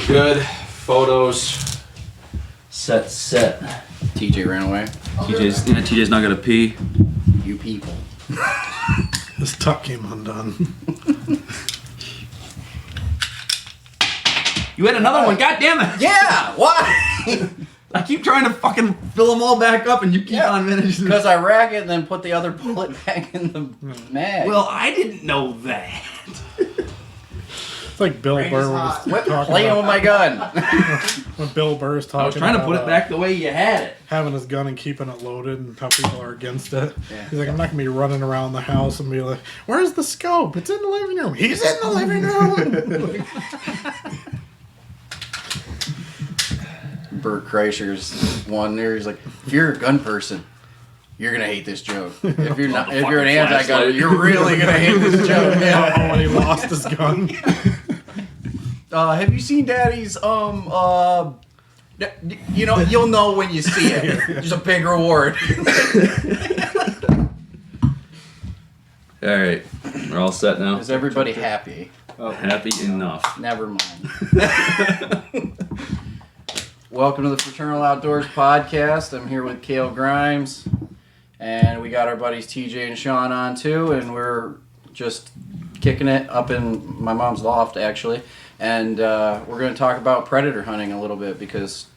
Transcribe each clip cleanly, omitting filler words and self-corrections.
Good. Photos. Set. TJ ran away. TJ's not gonna pee. You people. This tuck came undone. You had another one. God damn it! Yeah. Why? I keep trying to fucking fill them all back up, and you keep on managing. Because I rack it and then put the other bullet back in the mag. Well, I didn't know that. It's like Bill Burr was Quit talking playing about with my gun. when Bill Burr's talking. I was trying to about, put it back the way you had it. having his gun and keeping it loaded, and how people are against it. Yeah. He's like, I'm not gonna be running around the house and be like, "Where's the scope? It's in the living room." He's in the living room. Bert Kreischer's one there. He's like, if you're a gun person, you're gonna hate this joke. If you're not, if you're an anti-gun, you're really gonna hate this joke. Oh, when he lost his gun. Have you seen Daddy's you know, you'll know when you see it. There's a big reward. All right, we're all set now. Is everybody happy? Oh, happy enough. Never mind. Welcome to the Fraternal Outdoors Podcast. I'm here with Cale Grimes, and we got our buddies TJ and Sean on too, and we're just kicking it up in my mom's loft, actually. And we're going to talk about predator hunting a little bit because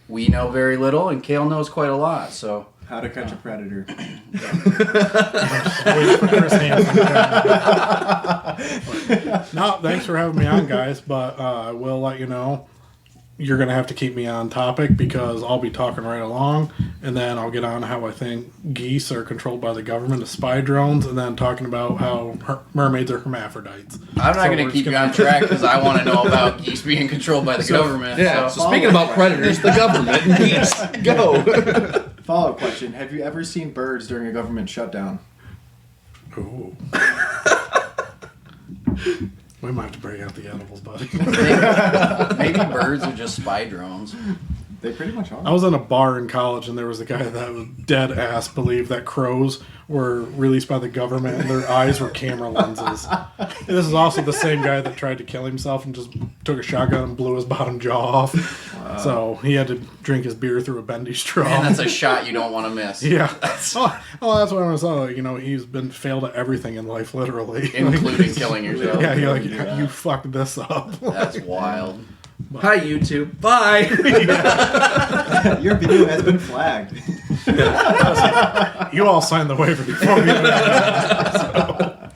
we know very little, and Cale knows quite a lot. So how to catch a predator. No, thanks for having me on, guys. But I will let you know, you're going to have to keep me on topic because I'll be talking right along, and then I'll get on how I think geese are controlled by the government as spy drones, and then talking about how mermaids are hermaphrodites. I'm not going to keep you on track because I want to know about geese being controlled by the government. Yeah, So. so speaking about predators, the government and geese. Go. Follow-up question. Have you ever seen birds during a government shutdown? Ooh. We might have to break out the edibles, buddy. Maybe birds are just spy drones. They pretty much are. I was in a bar in college, and there was a guy that was dead ass believed that crows were released by the government and their eyes were camera lenses. And this is also the same guy that tried to kill himself and just took a shotgun and blew his bottom jaw off. Wow. So he had to drink his beer through a bendy straw. And that's a shot you don't want to miss. Yeah. That's what I saw. You know, he's been failed at everything in life, literally. Including killing yourself. Yeah, you're like, you fucked this up. That's wild. Hi, YouTube. Bye. Your video has been flagged. You all signed the waiver before we did that.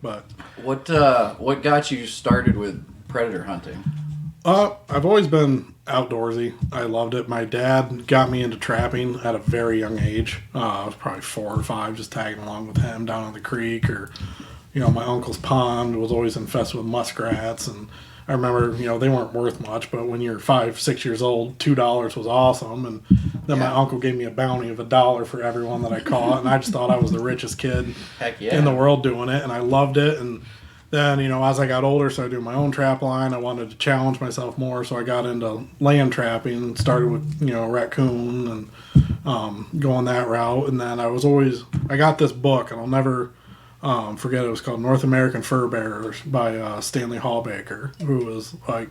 But What got you started with predator hunting? I've always been outdoorsy. I loved it. My dad got me into trapping at a very young age. I was probably 4 or 5, just tagging along with him down on the creek, or my uncle's pond was always infested with muskrats, and I remember, they weren't worth much, but when you're 5, 6 years old, $2 was awesome, and then my uncle gave me a bounty of $1 for every one that I caught, and I just thought I was the richest kid in the world doing it, and I loved it. And then, as I got older, started doing my own trap line. I wanted to challenge myself more, so I got into land trapping, started with, raccoon, and going that route. And then I got this book, and I'll never forget, it was called North American Fur Bearers by Stanley Hallbaker, who was like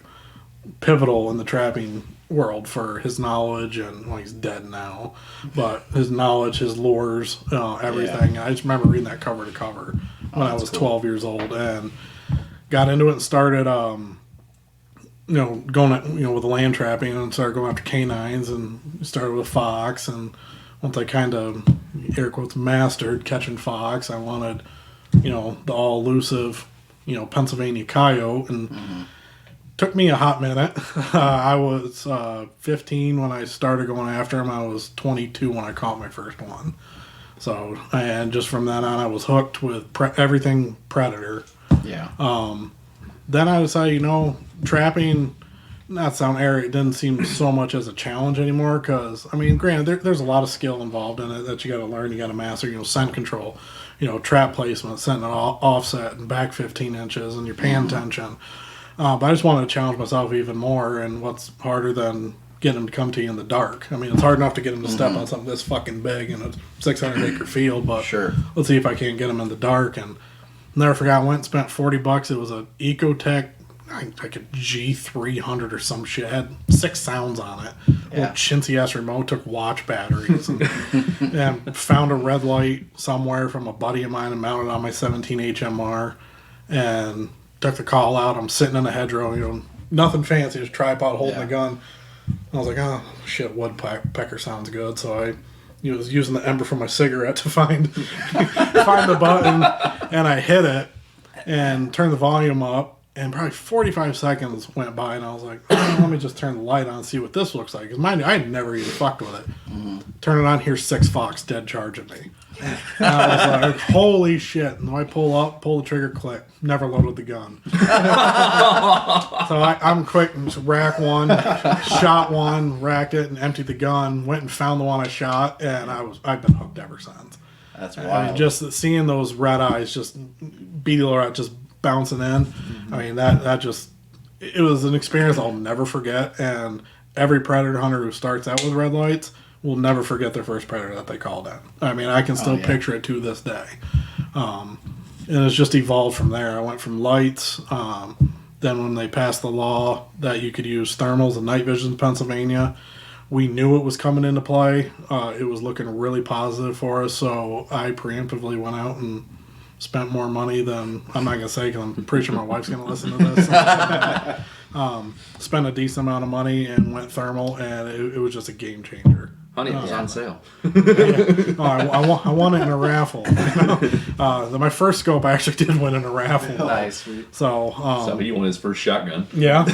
pivotal in the trapping world for his knowledge, and he's dead now, but his knowledge, his lures, everything. Yeah. I just remember reading that cover to cover when I was 12 years old, and got into it and started going with the land trapping, and started going after canines, and started with fox. And once I kind of, air quotes, mastered catching fox, I wanted the all elusive Pennsylvania coyote, and took me a hot minute. I was 15 when I started going after him. I was 22 when I caught my first one. So, and just from then on, I was hooked with everything predator. Yeah. Then I decided, trapping, not sound arrogant, didn't seem so much as a challenge anymore, because, granted, there's a lot of skill involved in it that you got to learn, you got to master, scent control, trap placement, setting it offset and back 15 inches, and your pan tension. But I just wanted to challenge myself even more, and what's harder than getting them to come to you in the dark? It's hard enough to get them to step on something this fucking big in a 600-acre field, but sure. Let's see if I can't get them in the dark. And never forgot, went and spent $40. It was an Ecotech like a G300 or some shit. It had 6 sounds on it. Yeah. Little chintzy ass remote, took watch batteries. And found a red light somewhere from a buddy of mine and mounted on my 17 HMR. And took the call out. I'm sitting in a hedgerow, nothing fancy, just tripod holding the gun. I was like, oh shit, woodpecker sounds good. So I was using the ember from my cigarette to find the button, and I hit it and turned the volume up. And probably 45 seconds went by, and I was like, let me just turn the light on and see what this looks like. Because mind you, I had never even fucked with it. Turn it on, here's 6 Fox dead charging me. And I was like, holy shit. And I pull the trigger, click. Never loaded the gun. So I'm quick and just rack one, shot one, racked it, and emptied the gun. Went and found the one I shot, and I've been hooked ever since. That's wild. I mean, just seeing those red eyes, just beetle out, just bouncing in. I mean, that just, it was an experience I'll never forget. And every predator hunter who starts out with red lights will never forget their first predator that they called in. I mean, I can still picture it to this day. And it's just evolved from there. I went from lights. Then when they passed the law that you could use thermals and night vision in Pennsylvania, we knew it was coming into play. It was looking really positive for us. So I preemptively went out and spent more money than, I'm not going to say because I'm pretty sure my wife's going to listen to this. Spent a decent amount of money and went thermal, and it was just a game changer. Honey, it was on sale. I won it in a raffle. My first scope I actually did win in a raffle. Nice. So he won his first shotgun. Yeah.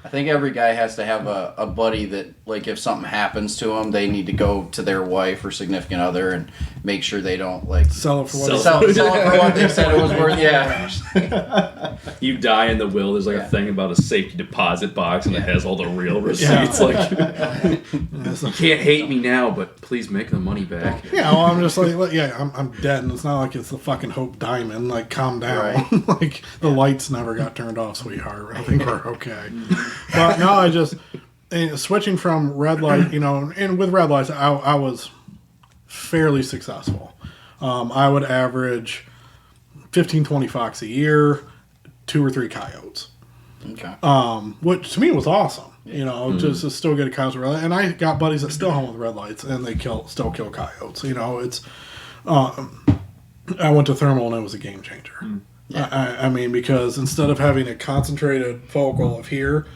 I think every guy has to have a buddy that, like, if something happens to them, they need to go to their wife or significant other and make sure they don't, like, Sell it for what sell it for what they said it was worth. Yeah. You die in the will. There's like a thing about a safety deposit box, and it has all the real receipts. Like, you can't hate me now, but please make the money back. Yeah, well, I'm just like, I'm dead, and it's not like it's the fucking Hope Diamond. Like, calm down. Right. Like, the lights never got turned off, sweetheart. I think we're okay. But no, I just, switching from red light, and with red lights, I was fairly successful. I would average 15, 20 fox a year, 2 or 3 coyotes. Okay. Which to me was awesome. Just to still get a coyote with red light. And I got buddies that still hunt with red lights, and they still kill coyotes. It's, I went to thermal, and it was a game changer. Yeah. I mean, because instead of having a concentrated focal of here,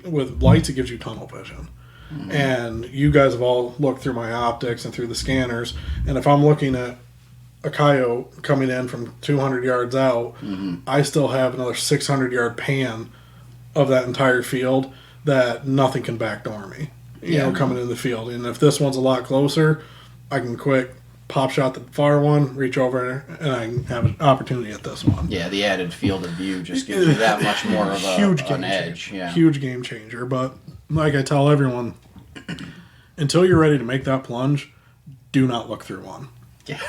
with lights, it gives you tunnel vision. And you guys have all looked through my optics and through the scanners, and if I'm looking at a coyote coming in from 200 yards out, I still have another 600 yard pan of that entire field that nothing can backdoor me, coming in the field. And if this one's a lot closer, I can quick pop shot the far one, reach over, and I can have an opportunity at this one. Yeah, the added field of view just gives you that much more of an edge. Yeah. Huge game changer. But like I tell everyone, until you're ready to make that plunge, do not look through one. Yeah.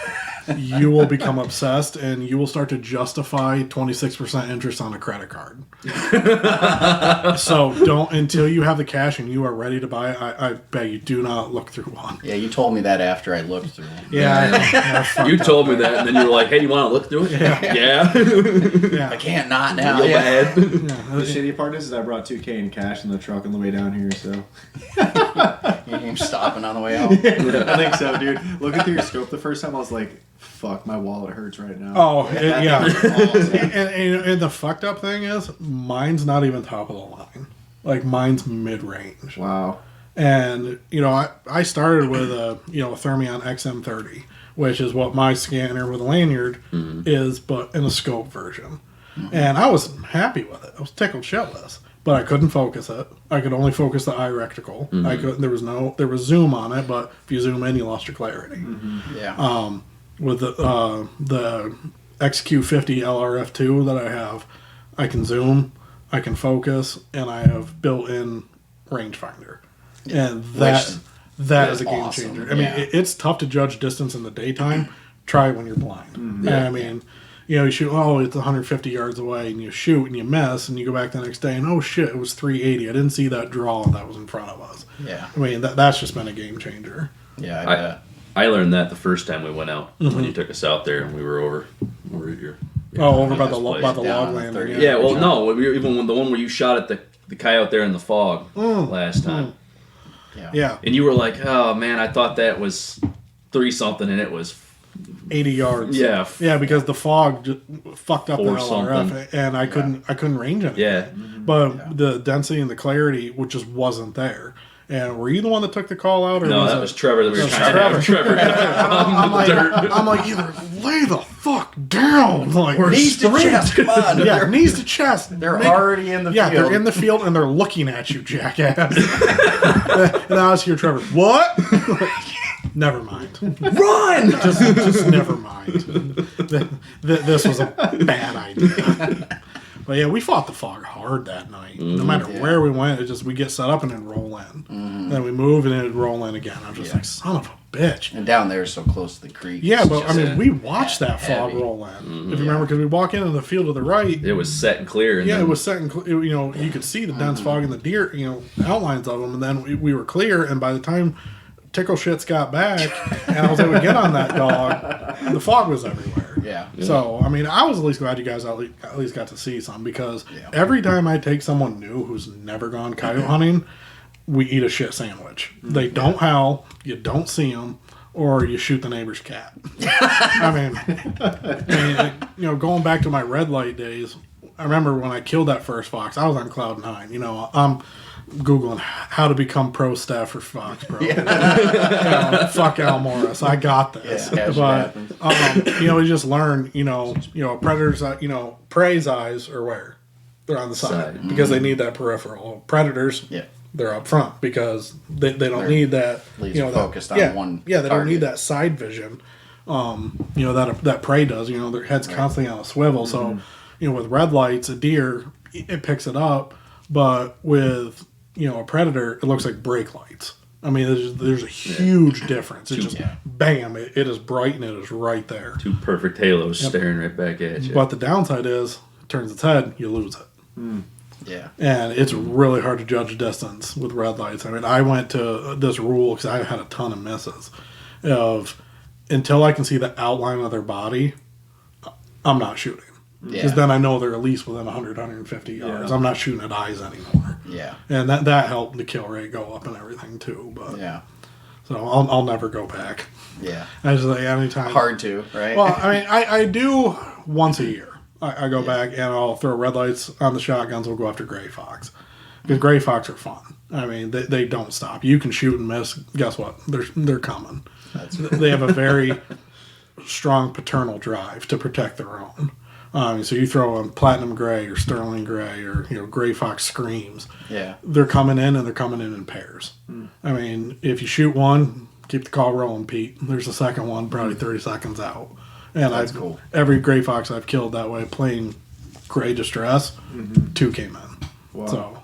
You will become obsessed, and you will start to justify 26% interest on a credit card. So don't, until you have the cash and you are ready to buy, I bet you do not look through one. Yeah, you told me that after I looked through it. Yeah, I know. Yeah, you told me that, and then you were like, "Hey, you want to look through it?" Yeah. I can't not now. Real bad. The shitty part is I brought $2K in cash in the truck on the way down here, so. You're stopping on the way out. I think so, dude. Looking through your scope the first time, I was like, fuck, my wallet hurts right now. Oh, yeah. And the fucked up thing is, mine's not even top of the line. Like, mine's mid-range. Wow. And, I started with a Thermion XM30, which is what my scanner with a lanyard is, but in a scope version. And I was happy with it. I was tickled shitless. But I couldn't focus it. I could only focus the eye rectical. There was zoom on it, but if you zoom in, you lost your clarity. Yeah. With the XQ50 LRF2 that I have, I can zoom, I can focus, and I have built-in rangefinder. And that is a game awesome. changer. I mean, it's tough to judge distance in the daytime. Try it when you're blind. I mean, you shoot, it's 150 yards away, and you shoot, and you miss, and you go back the next day, and oh shit, it was 380. I didn't see that draw that was in front of us. Yeah. I mean, that's just been a game changer. Yeah, I learned that the first time we went out, when you took us out there, and we were over at your Oh, over by this the place. by the Down log on landing. 30. Yeah, well, no, even when the one where you shot at the coyote there in the fog last time, Yeah, and you were like, "Oh man, I thought that was 3-something, and it was 80 yards. yeah, Yeah, because the fog just fucked up the 4 LRF, something. and I couldn't range it. yeah." But the density and the clarity, which just wasn't there. And were you the one that took the call out, or No, was that it? was Trevor that we were That was trying to have Trevor I'm like, I'm like, either lay the fuck down, like or Knees to chest, come on. yeah, knees to chest. They're already in the Yeah, field. they're in the field and they're looking at you, jackass. And I was here, Trevor. What? Never mind. Run! Just never mind. This was a bad idea. But yeah, we fought the fog hard that night. No matter where we went, it just we get set up and then roll in. Then we move and then it'd roll in again. I was just like, son of a bitch. And down there is so close to the creek. Yeah, it's but I just mean, we watched that fog heavy. roll in. If you remember, because we walk into the field to the right. It was set and clear. And Yeah, then, it was set and you know, you could see the dense fog and the deer, you know, outlines of them, and then we were clear. And by the time Tickle Shits got back and I was able to get on that dog, the fog was everywhere. Yeah. So, I mean, I was at least glad you guys at least got to see some, because every time I take someone new who's never gone coyote hunting, we eat a shit sandwich. They don't howl, you don't see them, or you shoot the neighbor's cat. I mean, you know, going back to my red light days, I remember when I killed that first fox, I was on cloud 9. You know, I'm Googling how to become pro staff for Fox Pro. You know, fuck Al Morris, I got this. Yeah, but you know, you just learn. You know, a predator's prey's eyes are where they're on the side because they need that peripheral. Predators, they're up front because they don't need that. You know, focused on one. Yeah, they don't target. need that side vision. You know that prey does. You know, their head's constantly on a swivel. So, you know, with red lights, a deer it picks it up, but with a predator, it looks like brake lights. I mean, there's a huge difference. It's just bam, it is bright and it is right there. 2 perfect halos staring right back at you. But the downside is, it turns its head, you lose it. Yeah. And it's really hard to judge distance with red lights. I mean, I went to this rule because I had a ton of misses of until I can see the outline of their body, I'm not shooting. Because then I know they're at least within 100, 150 yards. I'm not shooting at eyes anymore. Yeah. And that helped the kill rate go up and everything too. But so I'll never go back. Yeah. I just like anytime. Hard to, right? Well, I mean, I do once a year. I go back and I'll throw red lights on the shotguns. We'll go after gray fox because gray fox are fun. I mean, they don't stop. You can shoot and miss. Guess what? They're coming. They have a very strong paternal drive to protect their own. So you throw on platinum gray or sterling gray or gray fox screams. Yeah. They're coming in and they're coming in pairs. I mean, if you shoot one, keep the call rolling, Pete. There's a second one, probably 30 seconds out. And That's cool. Every gray fox I've killed that way, playing gray distress, 2 came in. Wow. So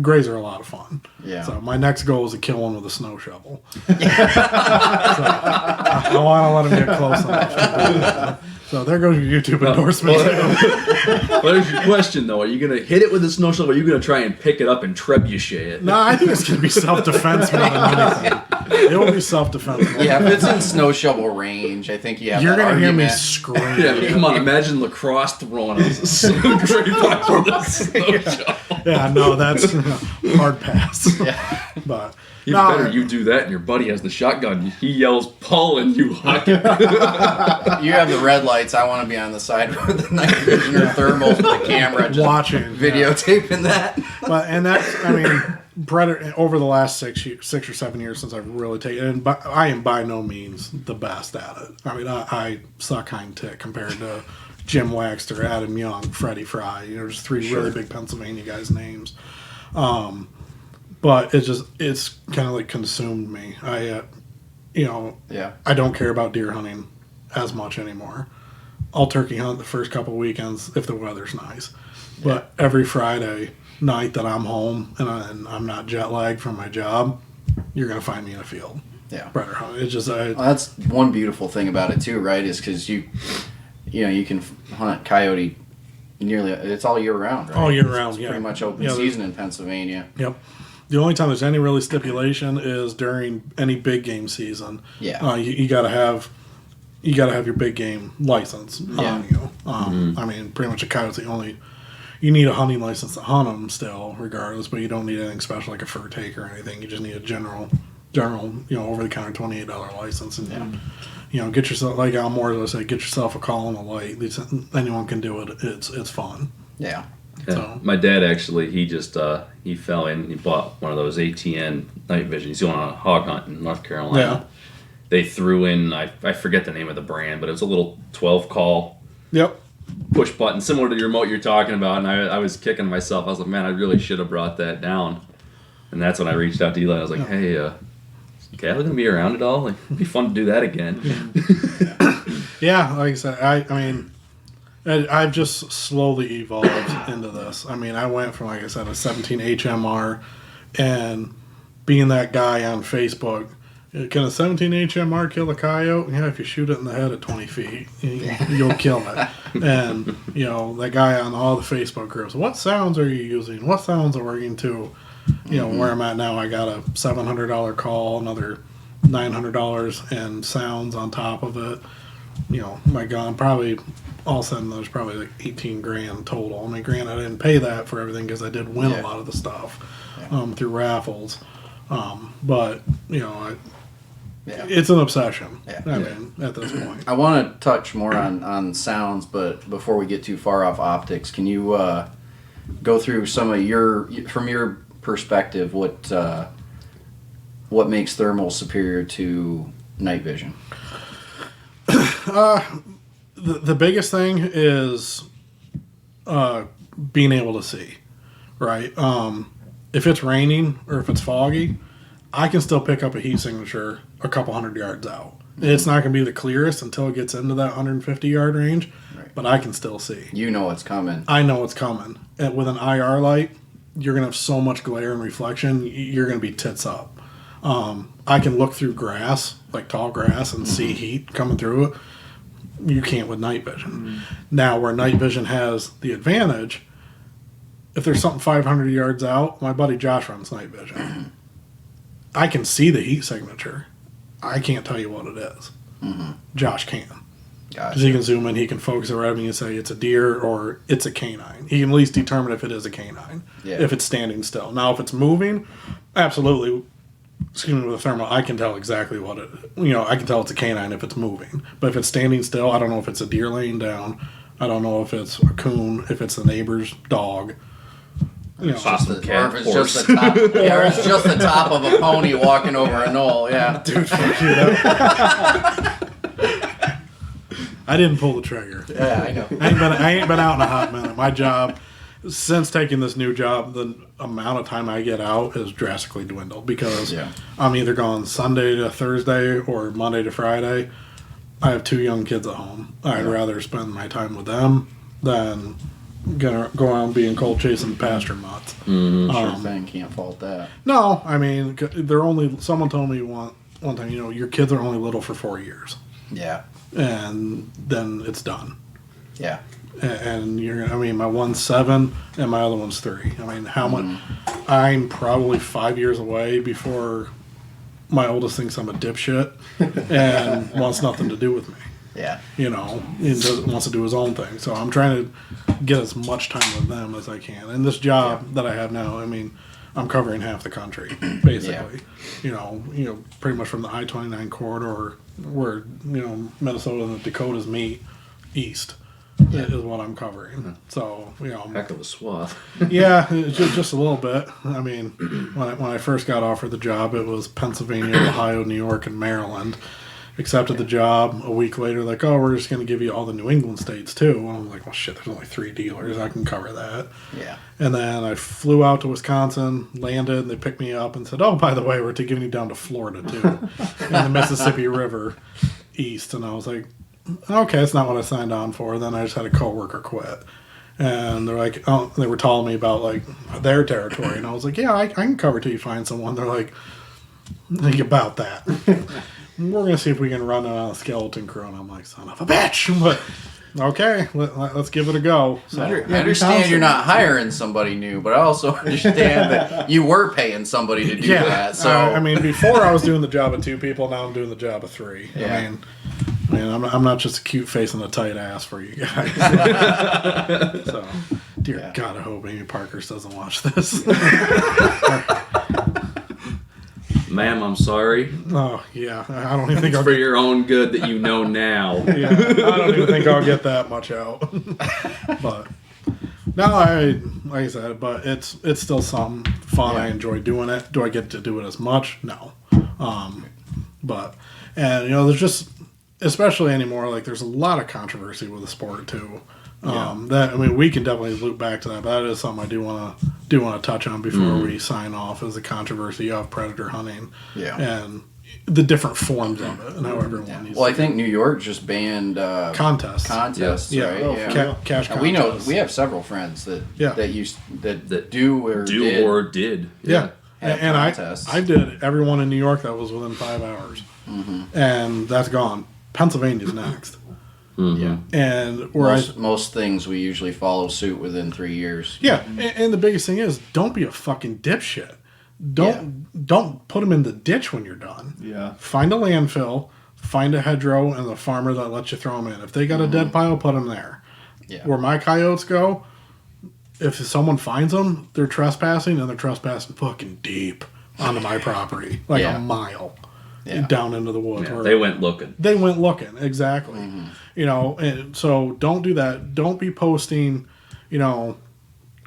grays are a lot of fun. Yeah. So my next goal is to kill one with a snow shovel. So I want to let him get close enough to do that. So there goes your YouTube endorsement. There's your question though. Are you gonna hit it with a snow shovel? Or are you gonna try and pick it up and trebuchet it? No, I think it's going to be self-defense more than anything. It will be self-defense. Yeah, if it's in snow shovel range, I think you have You're that going to hear me argument. scream. Yeah, but come on. Imagine lacrosse throwing a gray fox with a snow shovel. Yeah, no, that's hard pass. Yeah. But Even better, you do that and your buddy has the shotgun. He yells, "Pull!" and you huck it. You have the red lights. I want to be on the side with the night vision or thermal with the camera, just watching, videotaping that. But and that's, I mean, Predator over the last 6 or 7 years since I've really taken, and I am by no means the best at it. I mean, I suck hind tick compared to Jim Waxter, Adam Young, Freddie Fry. There's 3 really big Pennsylvania guys' names. But it's kind of like consumed me. I don't care about deer hunting as much anymore. I'll turkey hunt the first couple weekends if the weather's nice. But every Friday night that I'm home and I'm not jet lagged from my job, you're going to find me in a field. Yeah. Predator hunting. It's just Well, that's one beautiful thing about it too, right? Is because you can hunt coyote it's all year round, right? all year round. It's Yeah, pretty much open Yeah, season in Pennsylvania. Yep. The only time there's any really stipulation is during any big game season. Yeah. You got to have you got to have your big game license on you. I mean, pretty much a coyote's the only. You need a hunting license to hunt them still, regardless, but you don't need anything special like a fur take or anything. You just need a general, over the counter $28 license, and get yourself, like Al Moore said, get yourself a call and a light. Anyone can do it. It's fun. Yeah. So. My dad actually, he just he fell in. He bought one of those ATN night vision. He's going on a hog hunt in North Carolina. Yeah. They threw in, I forget the name of the brand, but it was a little 12 call. Yep. Push button, similar to the remote you're talking about, and I was kicking myself. I was like, man, I really should have brought that down. And that's when I reached out to Eli. I was like, hey, is Cale gonna be around at all? Like, it'd be fun to do that again. Yeah, like I said, I mean, I've just slowly evolved into this. I mean, I went from, like I said, a 17 HMR, and being that guy on Facebook. Can a 17 HMR kill a coyote? Yeah, if you shoot it in the head at 20 feet, you'll kill it. And, that guy on all the Facebook groups, what sounds are you using? What sounds are working too? Where I'm at now, I got a $700 call, another $900 and sounds on top of it. My gun, probably, all of a sudden, there's probably like 18 grand total. I mean, granted, I didn't pay that for everything because I did win a lot of the stuff through raffles. But, it's an obsession. I mean, at this point. I want to touch more on sounds, but before we get too far off optics, can you go through some of from your perspective, what makes thermal superior to night vision? The biggest thing is being able to see, right? If it's raining or if it's foggy, I can still pick up a heat signature a couple 100 yards out. It's not going to be the clearest until it gets into that 150-yard range, but I can still see. You know it's coming. I know it's coming. And with an IR light, you're going to have so much glare and reflection, you're going to be tits up. I can look through grass, like tall grass, and see heat coming through it. You can't with night vision. Now, where night vision has the advantage, if there's something 500 yards out, my buddy Josh runs night vision. I can see the heat signature. I can't tell you what it is. Josh can. Because he can zoom in, he can focus it right at me and say it's a deer or it's a canine. He can at least determine if it is a canine, if it's standing still. Now, if it's moving, absolutely, excuse me, with a thermal, I can tell exactly what it, I can tell it's a canine if it's moving. But if it's standing still, I don't know if it's a deer laying down. I don't know if it's a coon, if it's the neighbor's dog. Or if it's just the top, or it's just the top of a pony walking over a knoll. Yeah, dude, fuck you. I didn't pull the trigger. Yeah, I know. I ain't been out in a hot minute. My job, since taking this new job, the amount of time I get out has drastically dwindled because I'm either gone Sunday to Thursday or Monday to Friday. I have 2 young kids at home. I'd rather spend my time with them than gonna go around being cold chasing pasture mutts. Sure thing, can't fault that. No, I mean someone told me one time, your kids are only little for 4 years. Yeah. And then it's done. Yeah. And my one's 7 and my other one's 3. I mean, how much? I'm probably 5 years away before my oldest thinks I'm a dipshit and wants nothing to do with me. Yeah. He wants to do his own thing. So I'm trying to get as much time with them as I can. And this job that I have now, I mean, I'm covering half the country, basically. Pretty much from the I-29 corridor where, Minnesota and the Dakotas meet east is what I'm covering. So, Heck of a swath. Yeah, just a little bit. I mean, when I first got offered the job, it was Pennsylvania, Ohio, New York, and Maryland. Accepted the job. A week later, like, oh, we're just going to give you all the New England states, too. And I'm like, well, shit, there's only 3 dealers. I can cover that. Yeah. And then I flew out to Wisconsin, landed, and they picked me up and said, oh, by the way, we're giving you down to Florida, too, and the Mississippi River east. And I was like, okay, that's not what I signed on for. Then I just had a coworker quit. And they're like, oh, they were telling me about, like, their territory. And I was like, yeah, I can cover till you find someone. They're like, think about that. We're going to see if we can run it on a skeleton crew. And I'm like, son of a bitch. But, okay, let's give it a go. So, I understand you're not hiring somebody new, but I also understand that you were paying somebody to do that. So I mean, before I was doing the job of 2 people, now I'm doing the job of 3. Yeah. I mean, Man, I'm not just a cute face and a tight ass for you guys. So, dear God, I hope Amy Parkhurst doesn't watch this. Ma'am, I'm sorry. Oh, yeah. I don't even think It's I'll for your own good that you know now. Yeah, I don't even think I'll get that much out. But no, like I said, but it's still something fun. I enjoy doing it. Do I get to do it as much? No. But there's just, especially anymore, like there's a lot of controversy with the sport too. We can definitely loop back to that. But that is something I do want to touch on before we sign off, is the controversy of predator hunting. Yeah. And the different forms of it and how everyone needs. Well, I think New York just banned contests. Contests, Yeah. right? Oh, Yeah. Cash And we know contests. we have several friends that do or Do did. or did. Yeah. have And contests. I did everyone in New York that was within 5 hours. And that's gone. Pennsylvania's next. Yeah. And Most things we usually follow suit within 3 years. yeah, and the biggest thing is, don't be a fucking dipshit. Don't put them in the ditch when you're done. Yeah. Find a landfill, find a hedgerow, and the farmer that lets you throw them in. If they got a dead pile, put them there. Yeah. Where my coyotes go, if someone finds them, they're trespassing, and they're trespassing fucking deep onto my property, like a mile down into the woods. Yeah, where they went looking. They went looking, exactly. And so don't do that. Don't be posting,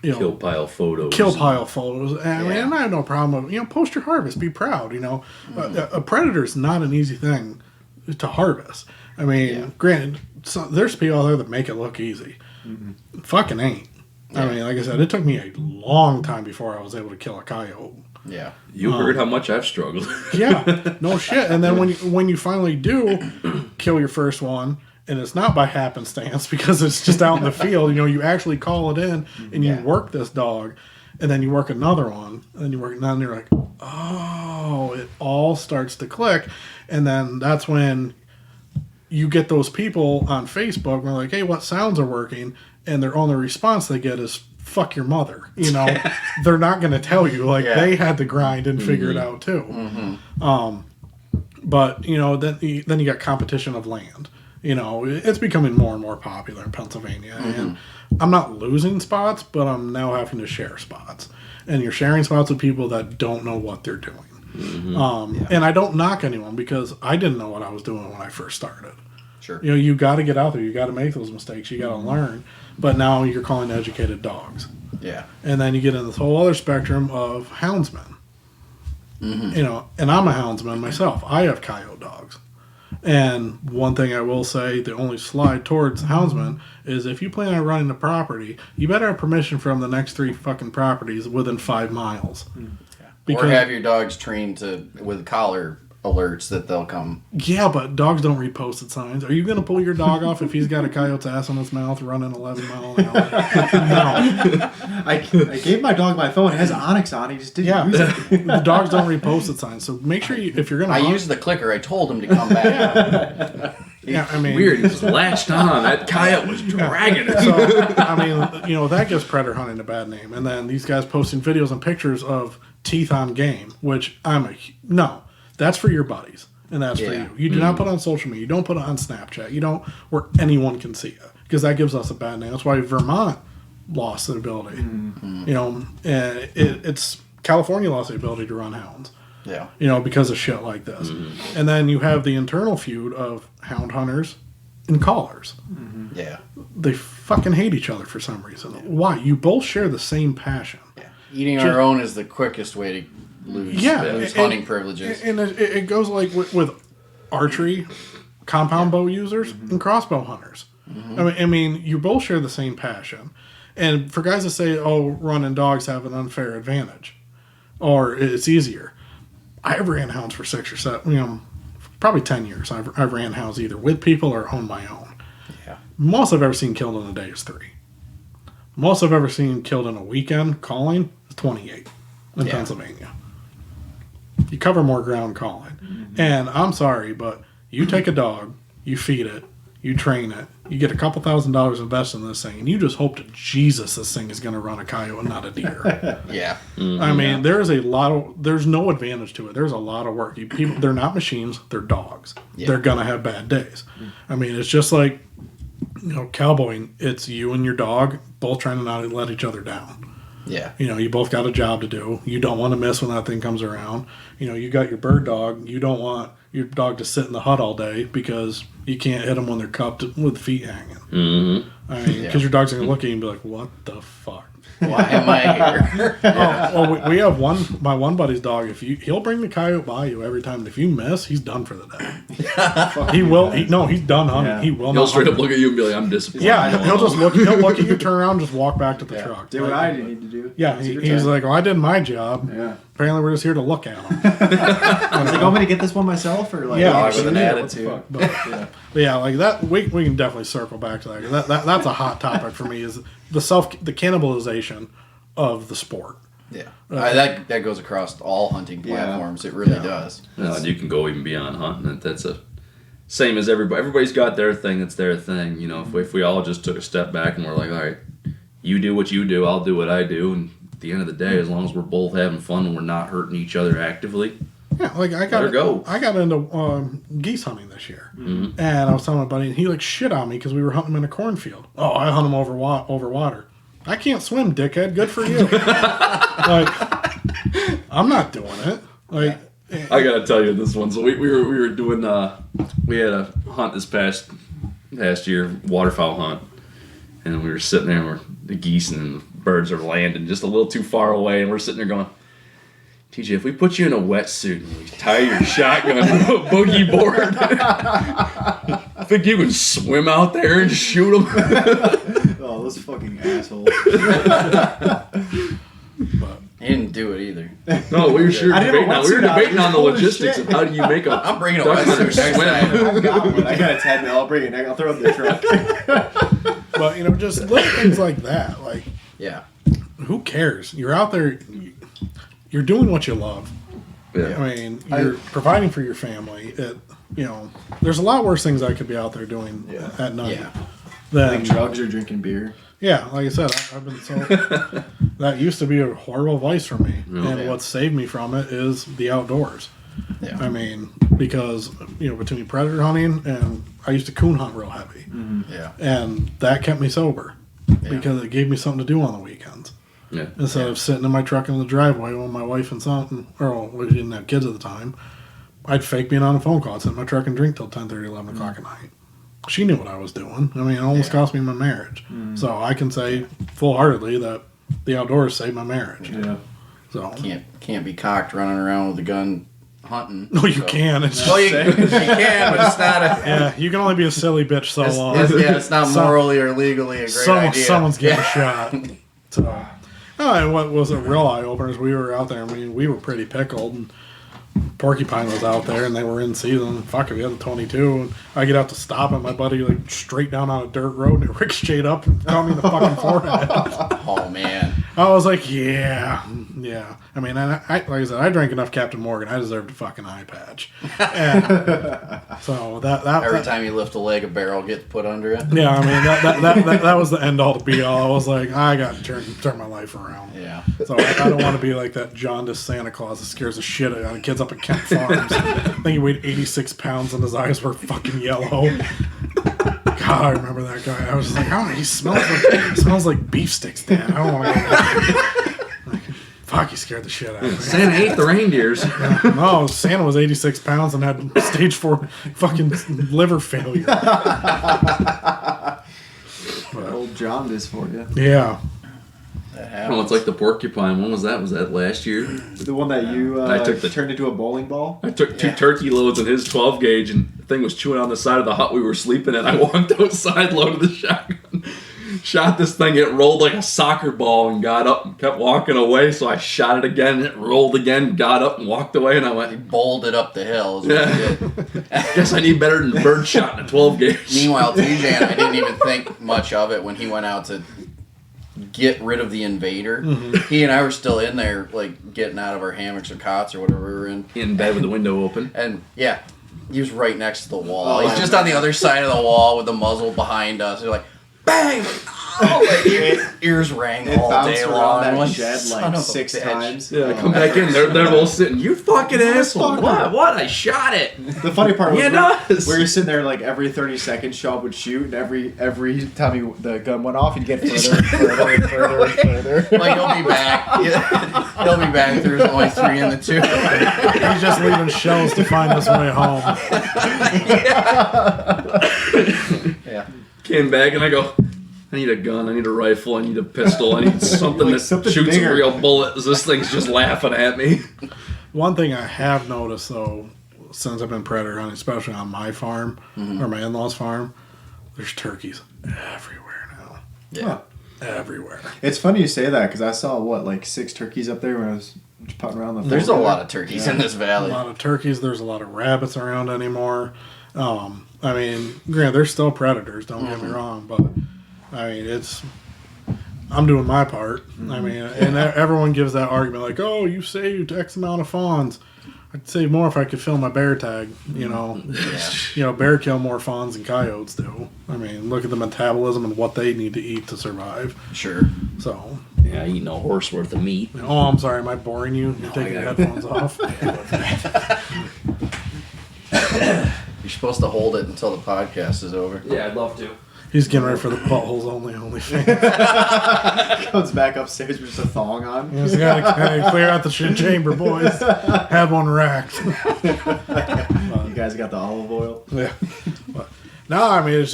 Kill pile photos. kill pile photos. I mean, I have no problem with, post your harvest. Be proud, A predator is not an easy thing to harvest. I mean, granted, there's people out there that make it look easy. Fucking ain't. I mean, like I said, it took me a long time before I was able to kill a coyote. Yeah. You heard how much I've struggled. Yeah, no shit. And then when you finally do kill your first one, and it's not by happenstance because it's just out in the field, you actually call it in and you work this dog, and then you work another one, and then you work another, and you're like, oh, it all starts to click. And then that's when you get those people on Facebook and they're like, hey, what sounds are working? And their only response they get is, fuck your mother. They're not going to tell you. Like, they had to grind and figure it out too. But, then you got competition of land. It's becoming more and more popular in Pennsylvania. And I'm not losing spots, but I'm now having to share spots. And you're sharing spots with people that don't know what they're doing. And I don't knock anyone because I didn't know what I was doing when I first started. Sure. You got to get out there. You got to make those mistakes. You got to learn. But now you're calling educated dogs. Yeah. And then you get in this whole other spectrum of houndsmen. And I'm a houndsman myself. I have coyote dogs. And one thing I will say, the only slide towards houndsmen is if you plan on running the property, you better have permission from the next 3 fucking properties within 5 miles. Or have your dogs trained with collar alerts that they'll come. Yeah, but dogs don't read posted signs. Are you going to pull your dog off if he's got a coyote's ass in his mouth running 11 miles an hour? No. I gave my dog my phone. It has Onyx on it. He just didn't use it. The dogs don't read posted signs. So make sure if you're going to I used the clicker. I told him to come back. Yeah, I mean, Weird, he was latched on. That coyote was dragging it. So, I mean, that gives predator hunting a bad name. And then these guys posting videos and pictures of teeth on game, which no. That's for your buddies, and that's for you. You do not put on social media. You don't put it on Snapchat. You don't where anyone can see it, because that gives us a bad name. That's why Vermont lost the ability. It's California lost the ability to run hounds. Yeah. Because of shit like this. And then you have the internal feud of hound hunters and callers. Yeah. They fucking hate each other for some reason. Why? You both share the same passion. Yeah. Eating our own is the quickest way to lose hunting privileges. And it goes like with archery, compound bow users, and crossbow hunters. I mean, you both share the same passion. And for guys that say, oh, running dogs have an unfair advantage, or it's easier. I ran hounds for 6 or 7, probably 10 years. I've ran hounds either with people or on my own. Yeah. Most I've ever seen killed in a day is 3. Most I've ever seen killed in a weekend calling is 28 in Pennsylvania. You cover more ground calling. And I'm sorry, but you take a dog, you feed it, You train it. You get a couple $1,000 invested in this thing, and you just hope to Jesus this thing is going to run a coyote and not a deer. Yeah. I mean, there's no advantage to it. There's a lot of work. People, they're not machines. They're dogs. Yeah. They're going to have bad days. I mean, it's just like, cowboying. It's you and your dog both trying to not let each other down. Yeah. You both got a job to do. You don't want to miss when that thing comes around. You got your bird dog. You don't want your dog to sit in the hut all day because you can't hit them when they're cupped with feet hanging. Mm-hmm. I mean, because your dog's going to look at you and be like, what the fuck? Why am I here? We have my one buddy's dog. He'll bring the coyote by you every time. If you miss, he's done for the day. He will. He's done hunting. Yeah. He will. He'll not straight up hunt. look at you and be like, I'm disappointed. Yeah, he'll just look. He'll look at you, turn around, just walk back to the truck. Do what I need to do. Yeah, It's your he's turn. like, well, I did my job. Yeah. Apparently, we're just here to look at him. I was like, want me to get this one myself or like? Yeah, Dog with an what the attitude. fuck? But yeah, like that. We can definitely circle back to that. 'Cause that's a hot topic for me. Is the cannibalization of the sport. Yeah. That goes across all hunting platforms. It really does. No, and you can go even beyond hunting. That's a same as everybody. Everybody's got their thing. It's their thing. If we all just took a step back and we're like, all right, you do what you do, I'll do what I do, and at the end of the day, as long as we're both having fun and we're not hurting each other actively, Yeah, like I got into geese hunting this year, and I was telling my buddy, and he like shit on me because we were hunting them in a cornfield. Oh, I hunt them over water. I can't swim, dickhead. Good for you. Like, I'm not doing it. Like, I gotta tell you this one. So we were doing we had a hunt this past year, waterfowl hunt, and we were sitting there, and the geese and the birds are landing just a little too far away, and we're sitting there going, TJ, if we put you in a wetsuit and we tie your shotgun to a boogie board, I think you can swim out there and shoot them. Oh, those fucking assholes. He didn't do it either. No, we were sure I didn't have a debating. We were wetsuit on. debating It was on the cold as logistics shit. of how do you make a. I'm bringing a duck wetsuit hunter next swim. time. I've got one. I got a 10 mil. I'll bring it. I'll throw it in the truck. but just little things like that. Like, Yeah. who cares? You're out there. You're doing what you love. Yeah. I mean, you're providing for your family. There's a lot worse things I could be out there doing at night. Yeah. Than, Like drugs or drinking beer. Yeah, like I said, I've been so that used to be a horrible vice for me, and Yeah. what saved me from it is the outdoors. Yeah. I mean, because between predator hunting and I used to coon hunt real heavy, Yeah. and that kept me sober because it gave me something to do on the weekends Yeah. instead of sitting in my truck in the driveway when my wife and son, we didn't have kids at the time. I'd fake being on a phone call, I'd sit in my truck and drink till 10:30, 11 o'clock at night. She knew what I was doing. I mean, it almost cost me my marriage. So I can say full-heartedly that the outdoors saved my marriage. Yeah. So Can't be cocked running around with a gun hunting. no, you so. can. It's Well, just, you can, but it's not a. yeah, you can only be a silly bitch so long. It's not morally or legally a great idea. Someone's getting shot. So, and what was a real eye opener is we were out there. I mean, we were pretty pickled. And Porcupine was out there, and they were in season. Fuck, if we had the 22, and I get out to stop it. My buddy like straight down on a dirt road, and it ricocheted up and caught me in the fucking forehead. Oh man. I was like, yeah. I mean, I like I said, I drank enough Captain Morgan. I deserved a fucking eye patch. And so Every time you lift a leg, a barrel gets put under it. yeah, I mean that was the end all to be all. I was like, I got to turn my life around. Yeah. So I don't want to be like that jaundiced Santa Claus that scares the shit out of kids up at Kent Farms. I think he weighed 86 pounds and his eyes were fucking yellow. God, I remember that guy. I was just like, oh, he smells like beef sticks, Dad. I don't want to go. Fuck, he scared the shit out of me. Santa ate the reindeers. No, Santa was 86 pounds and had stage 4 fucking liver failure. Old jaundice for you. Yeah. That Oh, happens. it's like the porcupine. When was that? Was that last year? The one that you I took turned into a bowling ball? I took two turkey loads in his 12 gauge, and the thing was chewing on the side of the hut we were sleeping in. I walked outside, loaded the shotgun, shot this thing. It rolled like a soccer ball and got up and kept walking away. So I shot it again. It rolled again, got up and walked away. And I went, Bowled it up the hill. Is what he did. guess I need better than bird shot in a 12 gauge. Meanwhile, TJ and I didn't even think much of it when he went out to get rid of the invader. He and I were still in there, like getting out of our hammocks or cots or whatever we were in. In bed with the window open. And yeah, He was right next to the wall. He's just on the other side of the wall with the muzzle behind us. You're like, bang! Oh, my ears rang all day long. That Like, shed son like of a 6 bitch. times. Yeah, I come back in. They're both sitting. You fucking asshole! What? I shot it. The funny part was does. we were sitting there like every 30 seconds, Shaw would shoot, and every time the gun went off, he'd get further and further and further and further. Like, he'll be back. Yeah. He'll be back. There's only 3 in the tube. He's just leaving shells to find his way home. Yeah. Came back and I go, I need a gun, I need a rifle, I need a pistol, I need something that something shoots bigger. a real bullet. This thing's just laughing at me. One thing I have noticed, though, since I've been predator hunting, especially on my farm, or my in-laws' farm, there's turkeys everywhere now. Yeah. Everywhere. It's funny you say that because I saw like 6 turkeys up there when I was putting around the. There's a lot of turkeys in this A valley. lot of turkeys. There's a lot of rabbits around anymore. I mean, granted, they're still predators. Don't get me wrong, but I mean, I'm doing my part. I mean, and everyone gives that argument like, "Oh, you saved X amount of fawns." I'd save more if I could fill my bear tag. You know, bear kill more fawns than coyotes do. I mean, look at the metabolism and what they need to eat to survive. Sure. So, Yeah, I eat no horse worth of meat. oh, I'm sorry, am I boring you? You're taking your headphones off. You're supposed to hold it until the podcast is over. Yeah, I'd love to. He's getting ready for the buttholes only thing. Comes back upstairs with just a thong on. He's got to clear out the shit chamber, boys. Have one racked. You guys got the olive oil. Yeah. But, no, I mean, it's